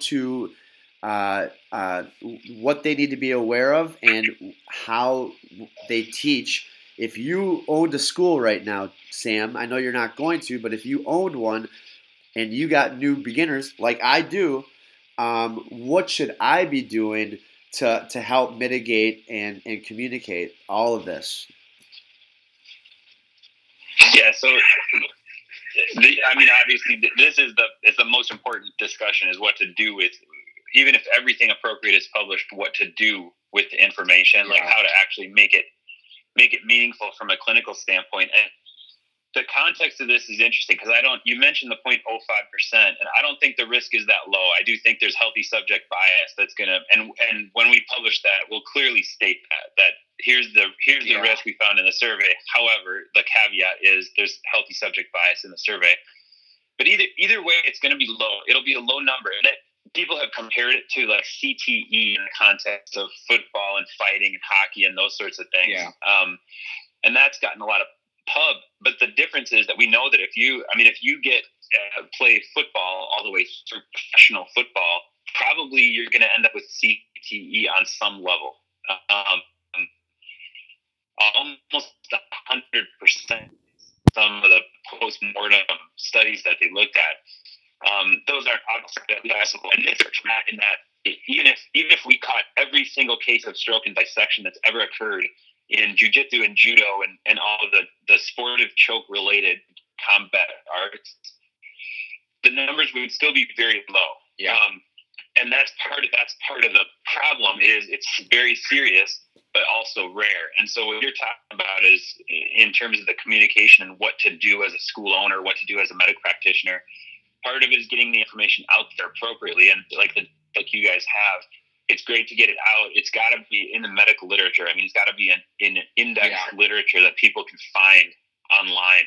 to what they need to be aware of, and how they teach. If you owned a school right now, Sam, I know you're not going to, but if you owned one and you got new beginners like I do, what should I be doing to help mitigate and communicate all of this? Yeah, so obviously, this is the most important discussion, is what to do with, even if everything appropriate is published, what to do with the information, like how to actually make it meaningful from a clinical standpoint. And the context of this is interesting because you mentioned the 0.05%, and I don't think the risk is that low. I do think there's healthy subject bias that's going to, and when we publish that, we'll clearly state that here's the risk we found in the survey. However, the caveat is there's healthy subject bias in the survey. But either way, it's going to be low. It'll be a low number. And people have compared it to like CTE in the context of football and fighting and hockey and those sorts of things. Yeah. And that's gotten a lot of pub. But the difference is that we know that if you get play football all the way through professional football, probably you're going to end up with CTE on some level. Almost 100%. Some of the post-mortem studies that they looked at, those aren't obviously accessible. And this is in that even if we caught every single case of stroke and dissection that's ever occurred in jiu-jitsu and judo and all of the sportive choke-related combat arts, the numbers would still be very low. Yeah. And that's part of the problem is it's very serious, but also rare. And so what you're talking about is in terms of the communication and what to do as a school owner, what to do as a medical practitioner. Part of it is getting the information out there appropriately. And like you guys have, it's great to get it out. It's got to be in the medical literature. I mean, it's got to be in index literature that people can find online.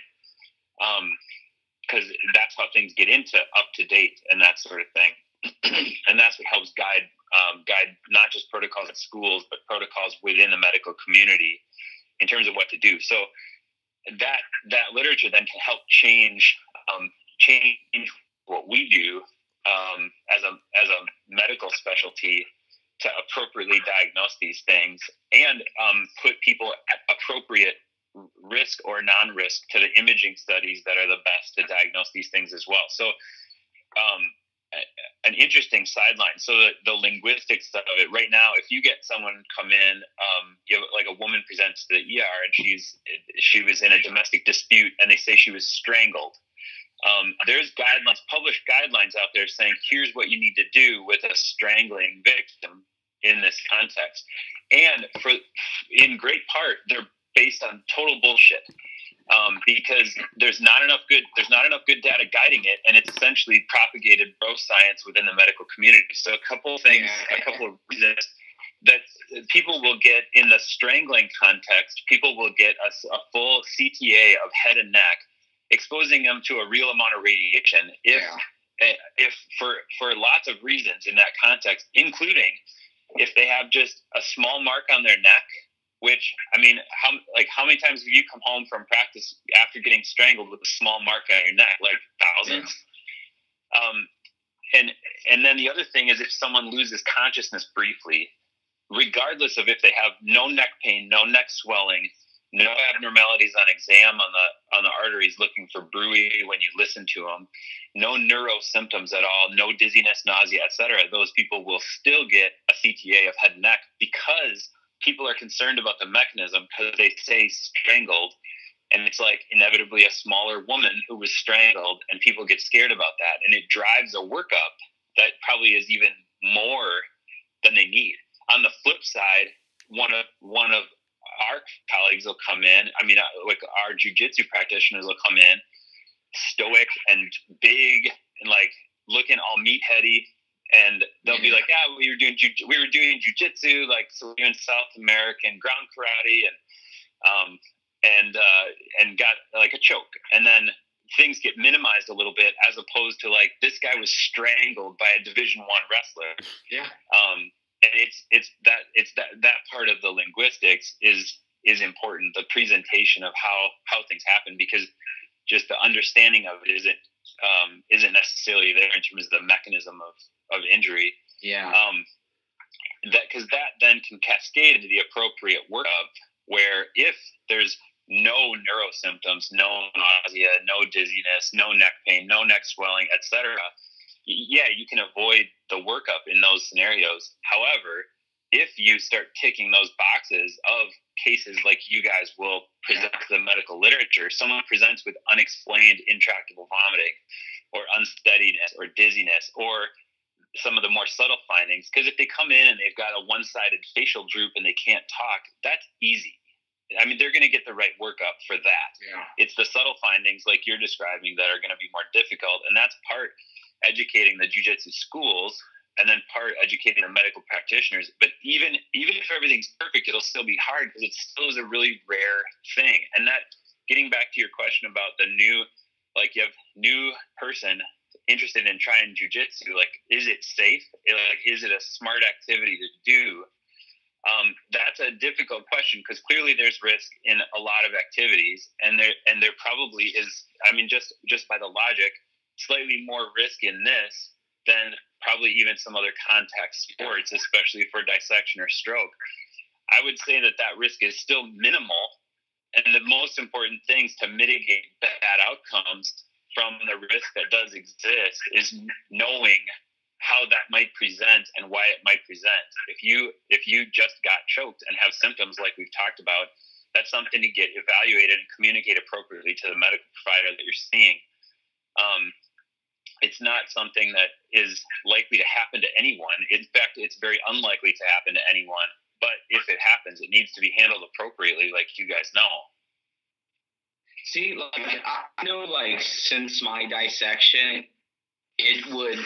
Because that's how things get into up to date and that sort of thing. And that's what helps guide not just protocols at schools, but protocols within the medical community in terms of what to do. So that literature then can help change what we do as a medical specialty to appropriately diagnose these things and put people at appropriate risk or non-risk to the imaging studies that are the best to diagnose these things as well. So an interesting sideline. So the linguistics of it right now, if you get someone come in, you have like a woman presents to the ER and she was in a domestic dispute and they say she was strangled. There's published guidelines out there saying, here's what you need to do with a strangling victim in this context. And in great part, they're based on total bullshit. Because there's not enough good data guiding it, and it's essentially propagated bro science within the medical community. So a couple of reasons that people will get in the strangling context, people will get a full CTA of head and neck, exposing them to a real amount of radiation. If for lots of reasons in that context, including if they have just a small mark on their neck. Which, I mean, how many times have you come home from practice after getting strangled with a small mark on your neck? Like thousands. Yeah. And then the other thing is if someone loses consciousness briefly, regardless of if they have no neck pain, no neck swelling, no abnormalities on exam on the arteries looking for bruit when you listen to them, no neuro symptoms at all, no dizziness, nausea, etc., those people will still get a CTA of head and neck because people are concerned about the mechanism because they say strangled, and it's like inevitably a smaller woman who was strangled, and people get scared about that, and it drives a workup that probably is even more than they need. On the flip side, one of our colleagues will come in. I mean, like our jiu-jitsu practitioners will come in, stoic and big, and like looking all meatheady. And they'll be like, yeah, we were doing jiu-jitsu, like, so we're doing South American ground karate and got like a choke. And then things get minimized a little bit as opposed to like, this guy was strangled by a Division I wrestler. Yeah. And it's that part of the linguistics is important. The presentation of how things happen, because just the understanding of it isn't necessarily there in terms of the mechanism of injury. Yeah. Because that then can cascade into the appropriate workup, where if there's no neuro symptoms, no nausea, no dizziness, no neck pain, no neck swelling, etc., yeah, you can avoid the workup in those scenarios. However, if you start ticking those boxes of cases like you guys will present to the medical literature, someone presents with unexplained intractable vomiting or unsteadiness or dizziness or some of the more subtle findings, because if they come in and they've got a one-sided facial droop and they can't talk, that's easy. I mean, they're going to get the right workup for that. Yeah. It's the subtle findings like you're describing that are going to be more difficult. And that's part educating the jiu-jitsu schools and then part educating the medical practitioners. But even if everything's perfect, it'll still be hard because it still is a really rare thing. And that, getting back to your question about the new, like you have new person interested in trying jiu-jitsu, like, is it safe? Like, is it a smart activity to do? That's a difficult question because clearly there's risk in a lot of activities, and there probably is. I mean, just by the logic, slightly more risk in this than probably even some other contact sports, especially for dissection or stroke. I would say that risk is still minimal, and the most important things to mitigate bad outcomes from the risk that does exist is knowing how that might present and why it might present. If you just got choked and have symptoms like we've talked about, that's something to get evaluated and communicate appropriately to the medical provider that you're seeing. It's not something that is likely to happen to anyone. In fact, it's very unlikely to happen to anyone. But if it happens, it needs to be handled appropriately, like you guys know. See, like, I know, like, since my dissection, it would,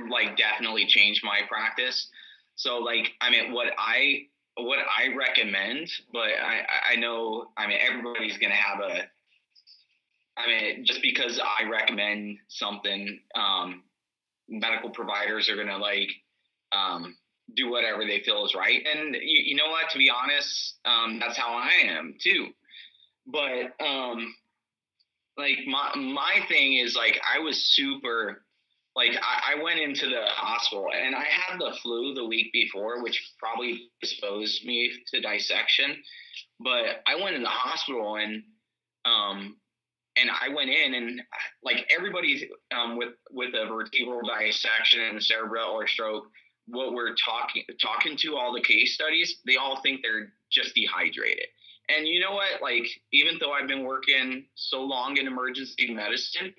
like, definitely change my practice. So, like, I mean, what I recommend, but I know, I mean, everybody's going to have just because I recommend something, medical providers are going to, like, do whatever they feel is right. And you know what, to be honest, that's how I am too. But, like, my thing is, like, I was super, like, I went into the hospital and I had the flu the week before, which probably exposed me to dissection. But I went in the hospital and I went in and, like, everybody with a vertebral dissection and cerebral or stroke, what we're talking to all the case studies, they all think they're just dehydrated. And you know what? Like, even though I've been working so long in emergency medicine,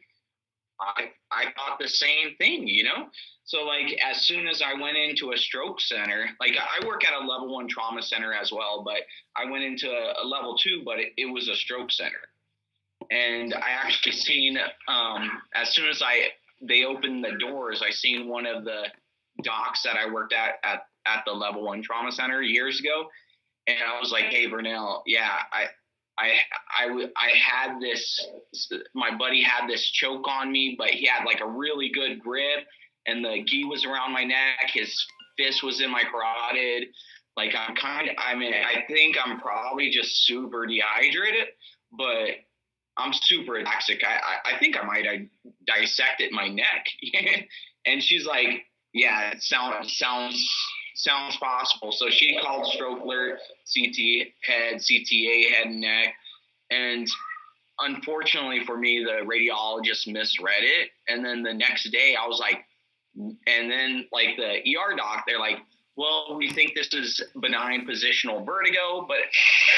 I thought the same thing, you know? So, like, as soon as I went into a stroke center, like, I work at a level 1 trauma center as well, but I went into a level 2, but it was a stroke center. And I actually seen, as soon as they opened the doors, I seen one of the docs that I worked at the level 1 trauma center years ago. And I was like, hey, Vernell, yeah, I had this, my buddy had this choke on me, but he had, like, a really good grip and the gi was around my neck. His fist was in my carotid. Like, I think I'm probably just super dehydrated, but I'm super toxic. I think I might have dissected my neck. And she's like, yeah, it sounds possible. So she called Stroke Alert, CTA, head and neck. And unfortunately for me, the radiologist misread it. And then the next day I was like, and then, like, the ER doc, they're like, well, we think this is benign positional vertigo. But,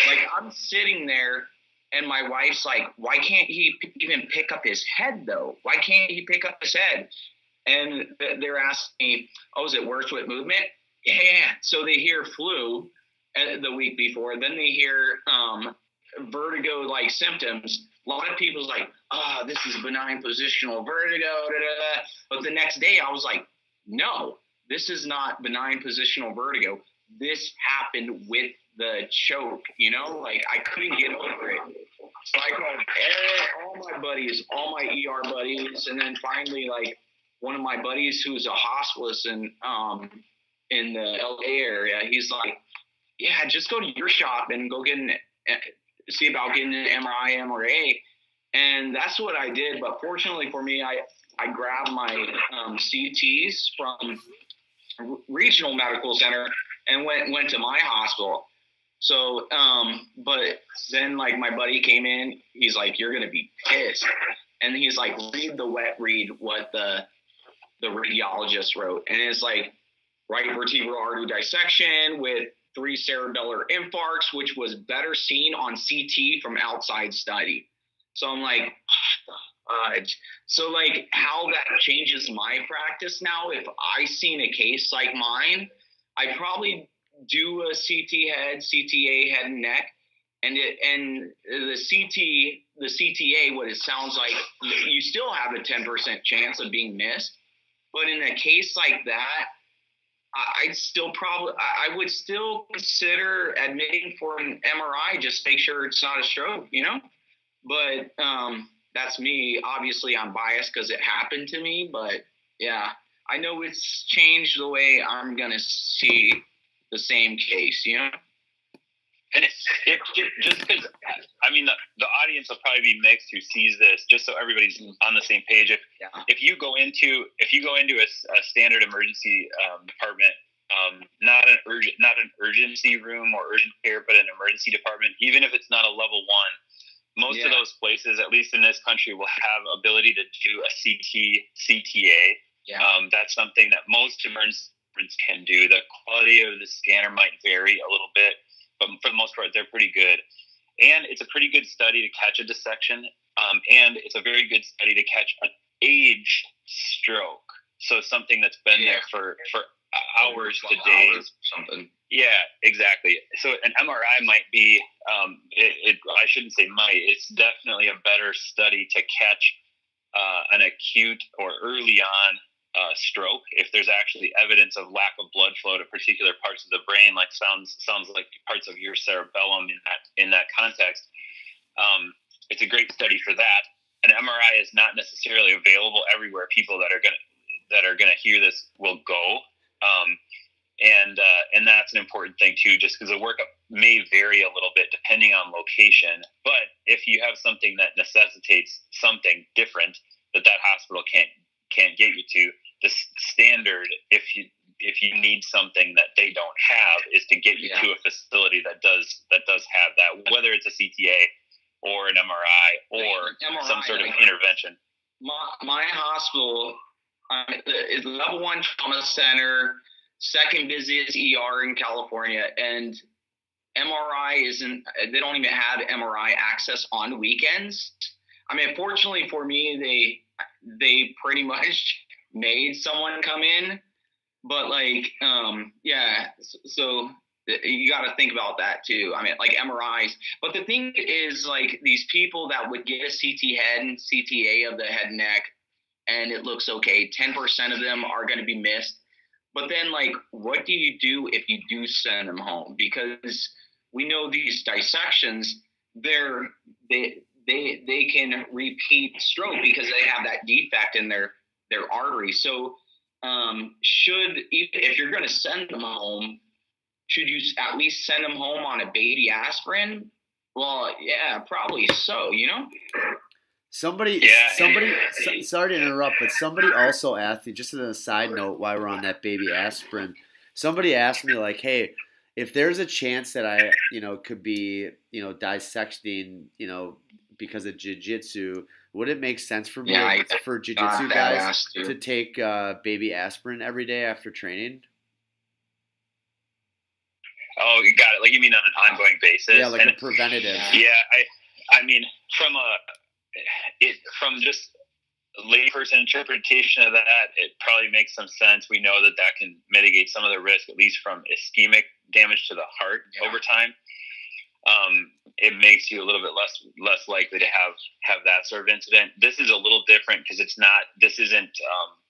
like, I'm sitting there and my wife's like, why can't he even pick up his head though? Why can't he pick up his head? And they're asking me, oh, is it worse with movement? Yeah. So they hear flu the week before. Then they hear vertigo-like symptoms. A lot of people's like, this is benign positional vertigo. Da, da, da. But the next day I was like, no, this is not benign positional vertigo. This happened with the choke, you know? Like, I couldn't get over it. So I called all my buddies, all my ER buddies. And then finally, like, one of my buddies who's a hospitalist in the LA area, he's like, yeah, just go to your shop and go see about getting an MRI, MRA. And that's what I did. But fortunately for me, I grabbed my CTs from regional medical center and went to my hospital. So, but then, like, my buddy came in, he's like, you're going to be pissed. And he's like, read what the radiologist wrote. And it's like, right vertebral artery dissection with 3 cerebellar infarcts, which was better seen on CT from outside study. So I'm like, so, like, how that changes my practice now, if I seen a case like mine, I probably do a CTA head and neck, and the CTA, what it sounds like, you still have a 10% chance of being missed. But in a case like that, I would still consider admitting for an MRI, just make sure it's not a stroke, you know? But that's me. Obviously, I'm biased because it happened to me. But yeah, I know it's changed the way I'm going to see the same case, you know? And if just because, I mean, the audience will probably be mixed who sees this, just so everybody's on the same page. If you go into a standard emergency department, not an urgency room or urgent care, but an emergency department, even if it's not a level 1, most of those places, at least in this country, will have ability to do a CTA. Yeah. That's something that most emergency rooms can do. The quality of the scanner might vary a little bit, but for the most part, they're pretty good. And it's a pretty good study to catch a dissection. And it's a very good study to catch an aged stroke. So something that's been there for hours to days. Something. Yeah, exactly. So an MRI might be, I shouldn't say might, it's definitely a better study to catch an acute or early on stroke, if there's actually evidence of lack of blood flow to particular parts of the brain, like sounds like parts of your cerebellum in that context. It's a great study for that. An MRI is not necessarily available everywhere. People that are gonna hear this will go, and that's an important thing too, just because the workup may vary a little bit depending on location. But if you have something that necessitates something different that hospital can't get you to, the standard, if you need something that they don't have, is to get you to a facility that does have that, whether it's a CTA or an MRI or some sort of intervention. My hospital is level 1 trauma center, second busiest ER in California, and MRI they don't even have MRI access on weekends. I mean, fortunately for me, they pretty much made someone come in, but so you got to think about that too. I mean, like MRIs, but the thing is, like, these people that would get a CTA of the head and neck, and it looks okay, 10% of them are going to be missed. But then, like, what do you do if you do send them home? Because we know these dissections, they can repeat stroke because they have that defect in their artery. So if you're going to send them home, should you at least send them home on a baby aspirin? Well, yeah, probably so, you know? Somebody, sorry to interrupt, but somebody also asked me, just as a side note, while we're on that baby aspirin, somebody asked me, like, hey, if there's a chance that I, could be, dissecting, because of jiu-jitsu, would it make sense for me, for jiu-jitsu guys to take baby aspirin every day after training? Oh, you got it. Like, you mean on an ongoing basis? Yeah, like a preventative. Yeah, I mean, from just layperson interpretation of that, it probably makes some sense. We know that can mitigate some of the risk, at least from ischemic damage to the heart over time. It makes you a little bit less likely to have that sort of incident. This is a little different because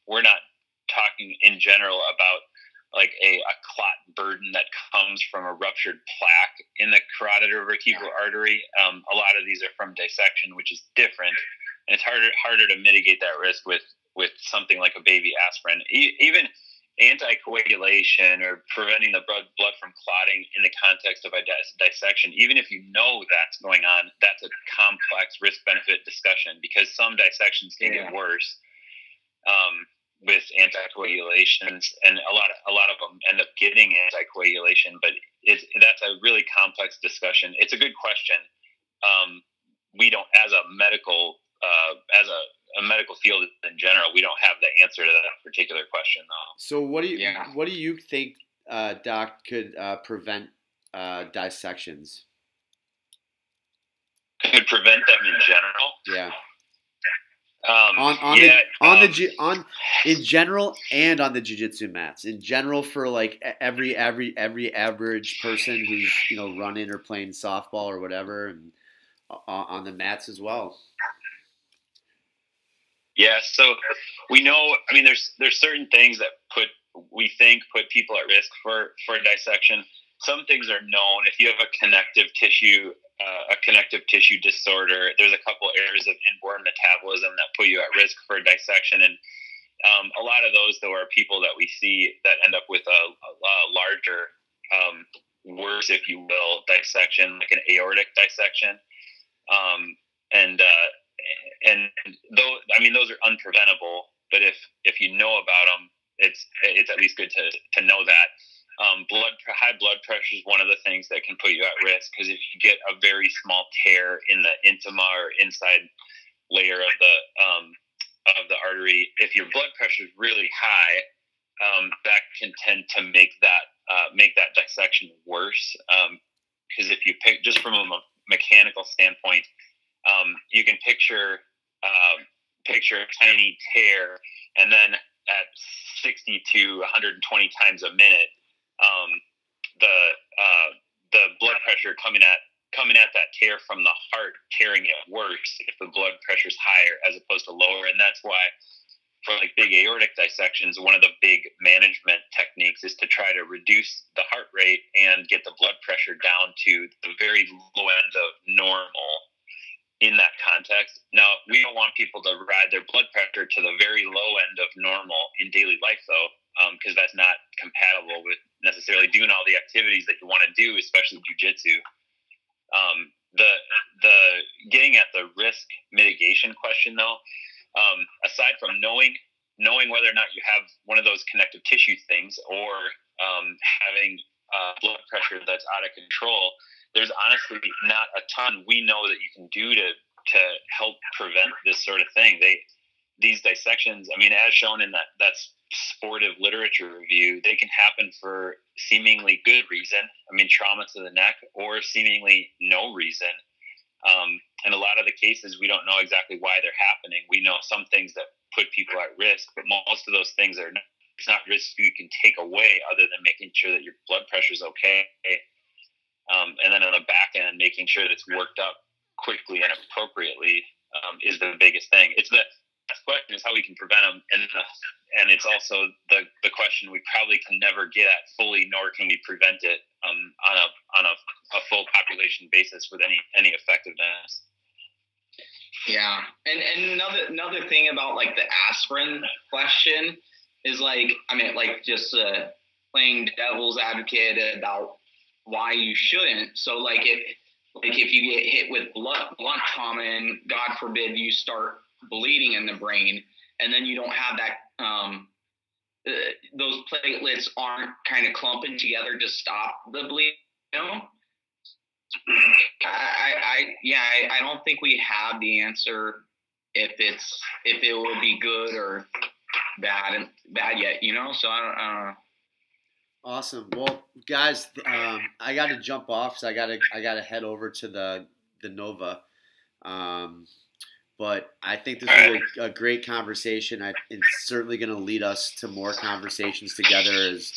we're not talking in general about like a clot burden that comes from a ruptured plaque in the carotid or vertebral artery. A lot of these are from dissection, which is different, and it's harder to mitigate that risk with something like a baby aspirin. Even anticoagulation or preventing the blood from clotting in the context of a dissection, even if you know that's going on, that's a complex risk-benefit discussion, because some dissections can get worse with anticoagulations, and a lot of them end up getting anticoagulation, but that's a really complex discussion. It's a good question. We don't, as a medical field in general, we don't have the answer to that particular question, though. So what do you think, Doc, could prevent dissections? Could prevent them in general? Yeah. In general and on the jiu-jitsu mats. In general, for like every average person who's running or playing softball or whatever, and on the mats as well. Yeah, so we know. I mean, there's certain things that we think put people at risk for dissection. Some things are known. If you have a connective tissue disorder, there's a couple areas of inborn metabolism that put you at risk for dissection, and a lot of those though are people that we see that end up with a larger, worse, if you will, dissection, like an aortic dissection, and those are unpreventable. But if you know about them, it's at least good to know that. High blood pressure is one of the things that can put you at risk, because if you get a very small tear in the intima or inside layer of the artery, if your blood pressure is really high, that can tend to make that dissection worse. Because if you pick just from a mechanical standpoint, you can picture a tiny tear, and then at 60 to 120 times a minute, the blood pressure coming at that tear from the heart, tearing it worse if the blood pressure is higher as opposed to lower. And that's why for like big aortic dissections, one of the big management techniques is to try to reduce the heart rate and get the blood pressure down to the very low end of normal in that context. Now, we don't want people to ride their blood pressure to the very low end of normal in daily life, though, because that's not compatible with necessarily doing all the activities that you want to do, especially jiu-jitsu. The getting at the risk mitigation question, though, aside from knowing whether or not you have one of those connective tissue things or having blood pressure that's out of control, there's honestly not a ton we know that you can do to help prevent this sort of thing. These dissections, I mean, as shown in that sportive literature review, they can happen for seemingly good reason. I mean, trauma to the neck, or seemingly no reason. In a lot of the cases, we don't know exactly why they're happening. We know some things that put people at risk, but most of those things it's not risk you can take away other than making sure that your blood pressure is okay. And then on the back end, making sure that it's worked up quickly and appropriately is the biggest thing. It's the question is how we can prevent them, and it's also the question we probably can never get at fully, nor can we prevent it on a full population basis with any effectiveness. Yeah, and another thing about like the aspirin question is like, I mean, like just playing devil's advocate about why you shouldn't. So like if you get hit with blunt trauma and God forbid you start bleeding in the brain, and then you don't have that those platelets aren't kind of clumping together to stop the bleed, I don't think we have the answer if it will be good or bad yet, so I don't know. Awesome. Well, guys, I got to jump off, so I got to head over to the Nova. But I think this was a great conversation. It's certainly going to lead us to more conversations together as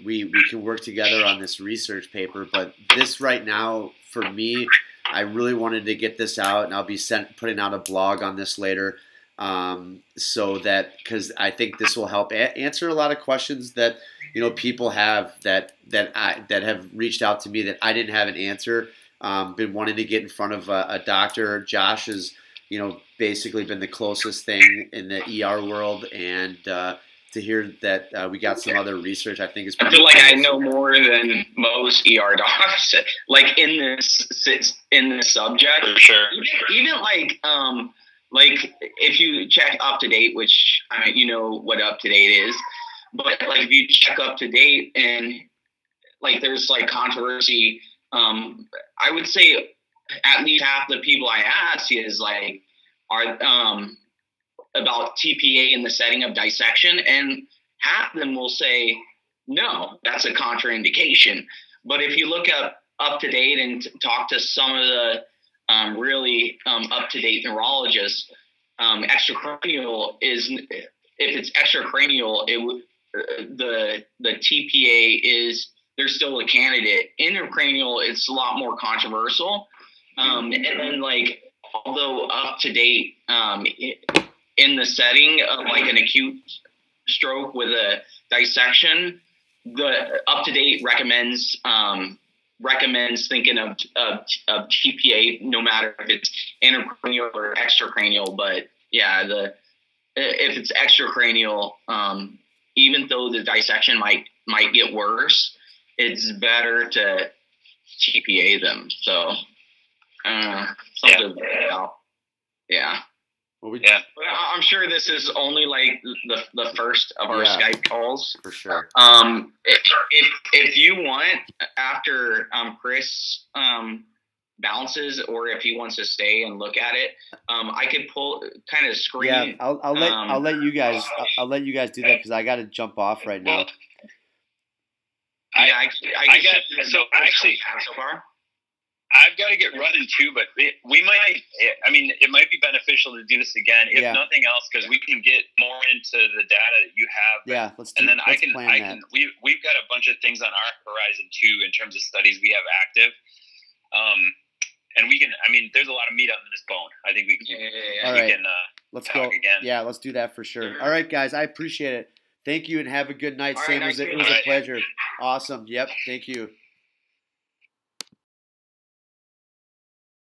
we can work together on this research paper. But this right now, for me, I really wanted to get this out, and I'll be putting out a blog on this later. So that, because I think this will help answer a lot of questions that people have that have reached out to me that I didn't have an answer. Been wanting to get in front of a doctor. Josh has basically been the closest thing in the ER world, and to hear that we got some other research, I think is pretty I feel like cool. I know more than most ER docs, like in this subject. For sure. Even like if you check Up to Date, which what Up to Date is, but like if you check Up to Date and like there's like controversy, I would say at least half the people I ask is like are about TPA in the setting of dissection, and half of them will say no, that's a contraindication. But if you look up to date and talk to some of the really up to date neurologists, extracranial is, if it's extracranial, the TPA is, there's still a candidate. Intracranial, it's a lot more controversial. And then like, although up to date, in the setting of like an acute stroke with a dissection, the up to date recommends thinking of TPA, no matter if it's intracranial or extracranial. But yeah, if it's extracranial, even though the dissection might get worse, it's better to TPA them. So something about, yeah. Well, yeah, I'm sure this is only like the first of our Skype calls. For sure. If you want, after Chris bounces, or if he wants to stay and look at it, I could pull kind of screen. Yeah, I'll let you guys do that, because I got to jump off right now. I got so actually so far. I've got to get running too, but we might. I mean, it might be beneficial to do this again, if nothing else, because we can get more into the data that you have. Yeah, let's do. And then I can. We've got a bunch of things on our horizon too, in terms of studies we have active. And we can. I mean, there's a lot of meat on this bone. I think we can. All right. Let's talk go again. Yeah, let's do that for sure. All right, guys, I appreciate it. Thank you, and have a good night. It was a pleasure. Awesome. Yep. Thank you.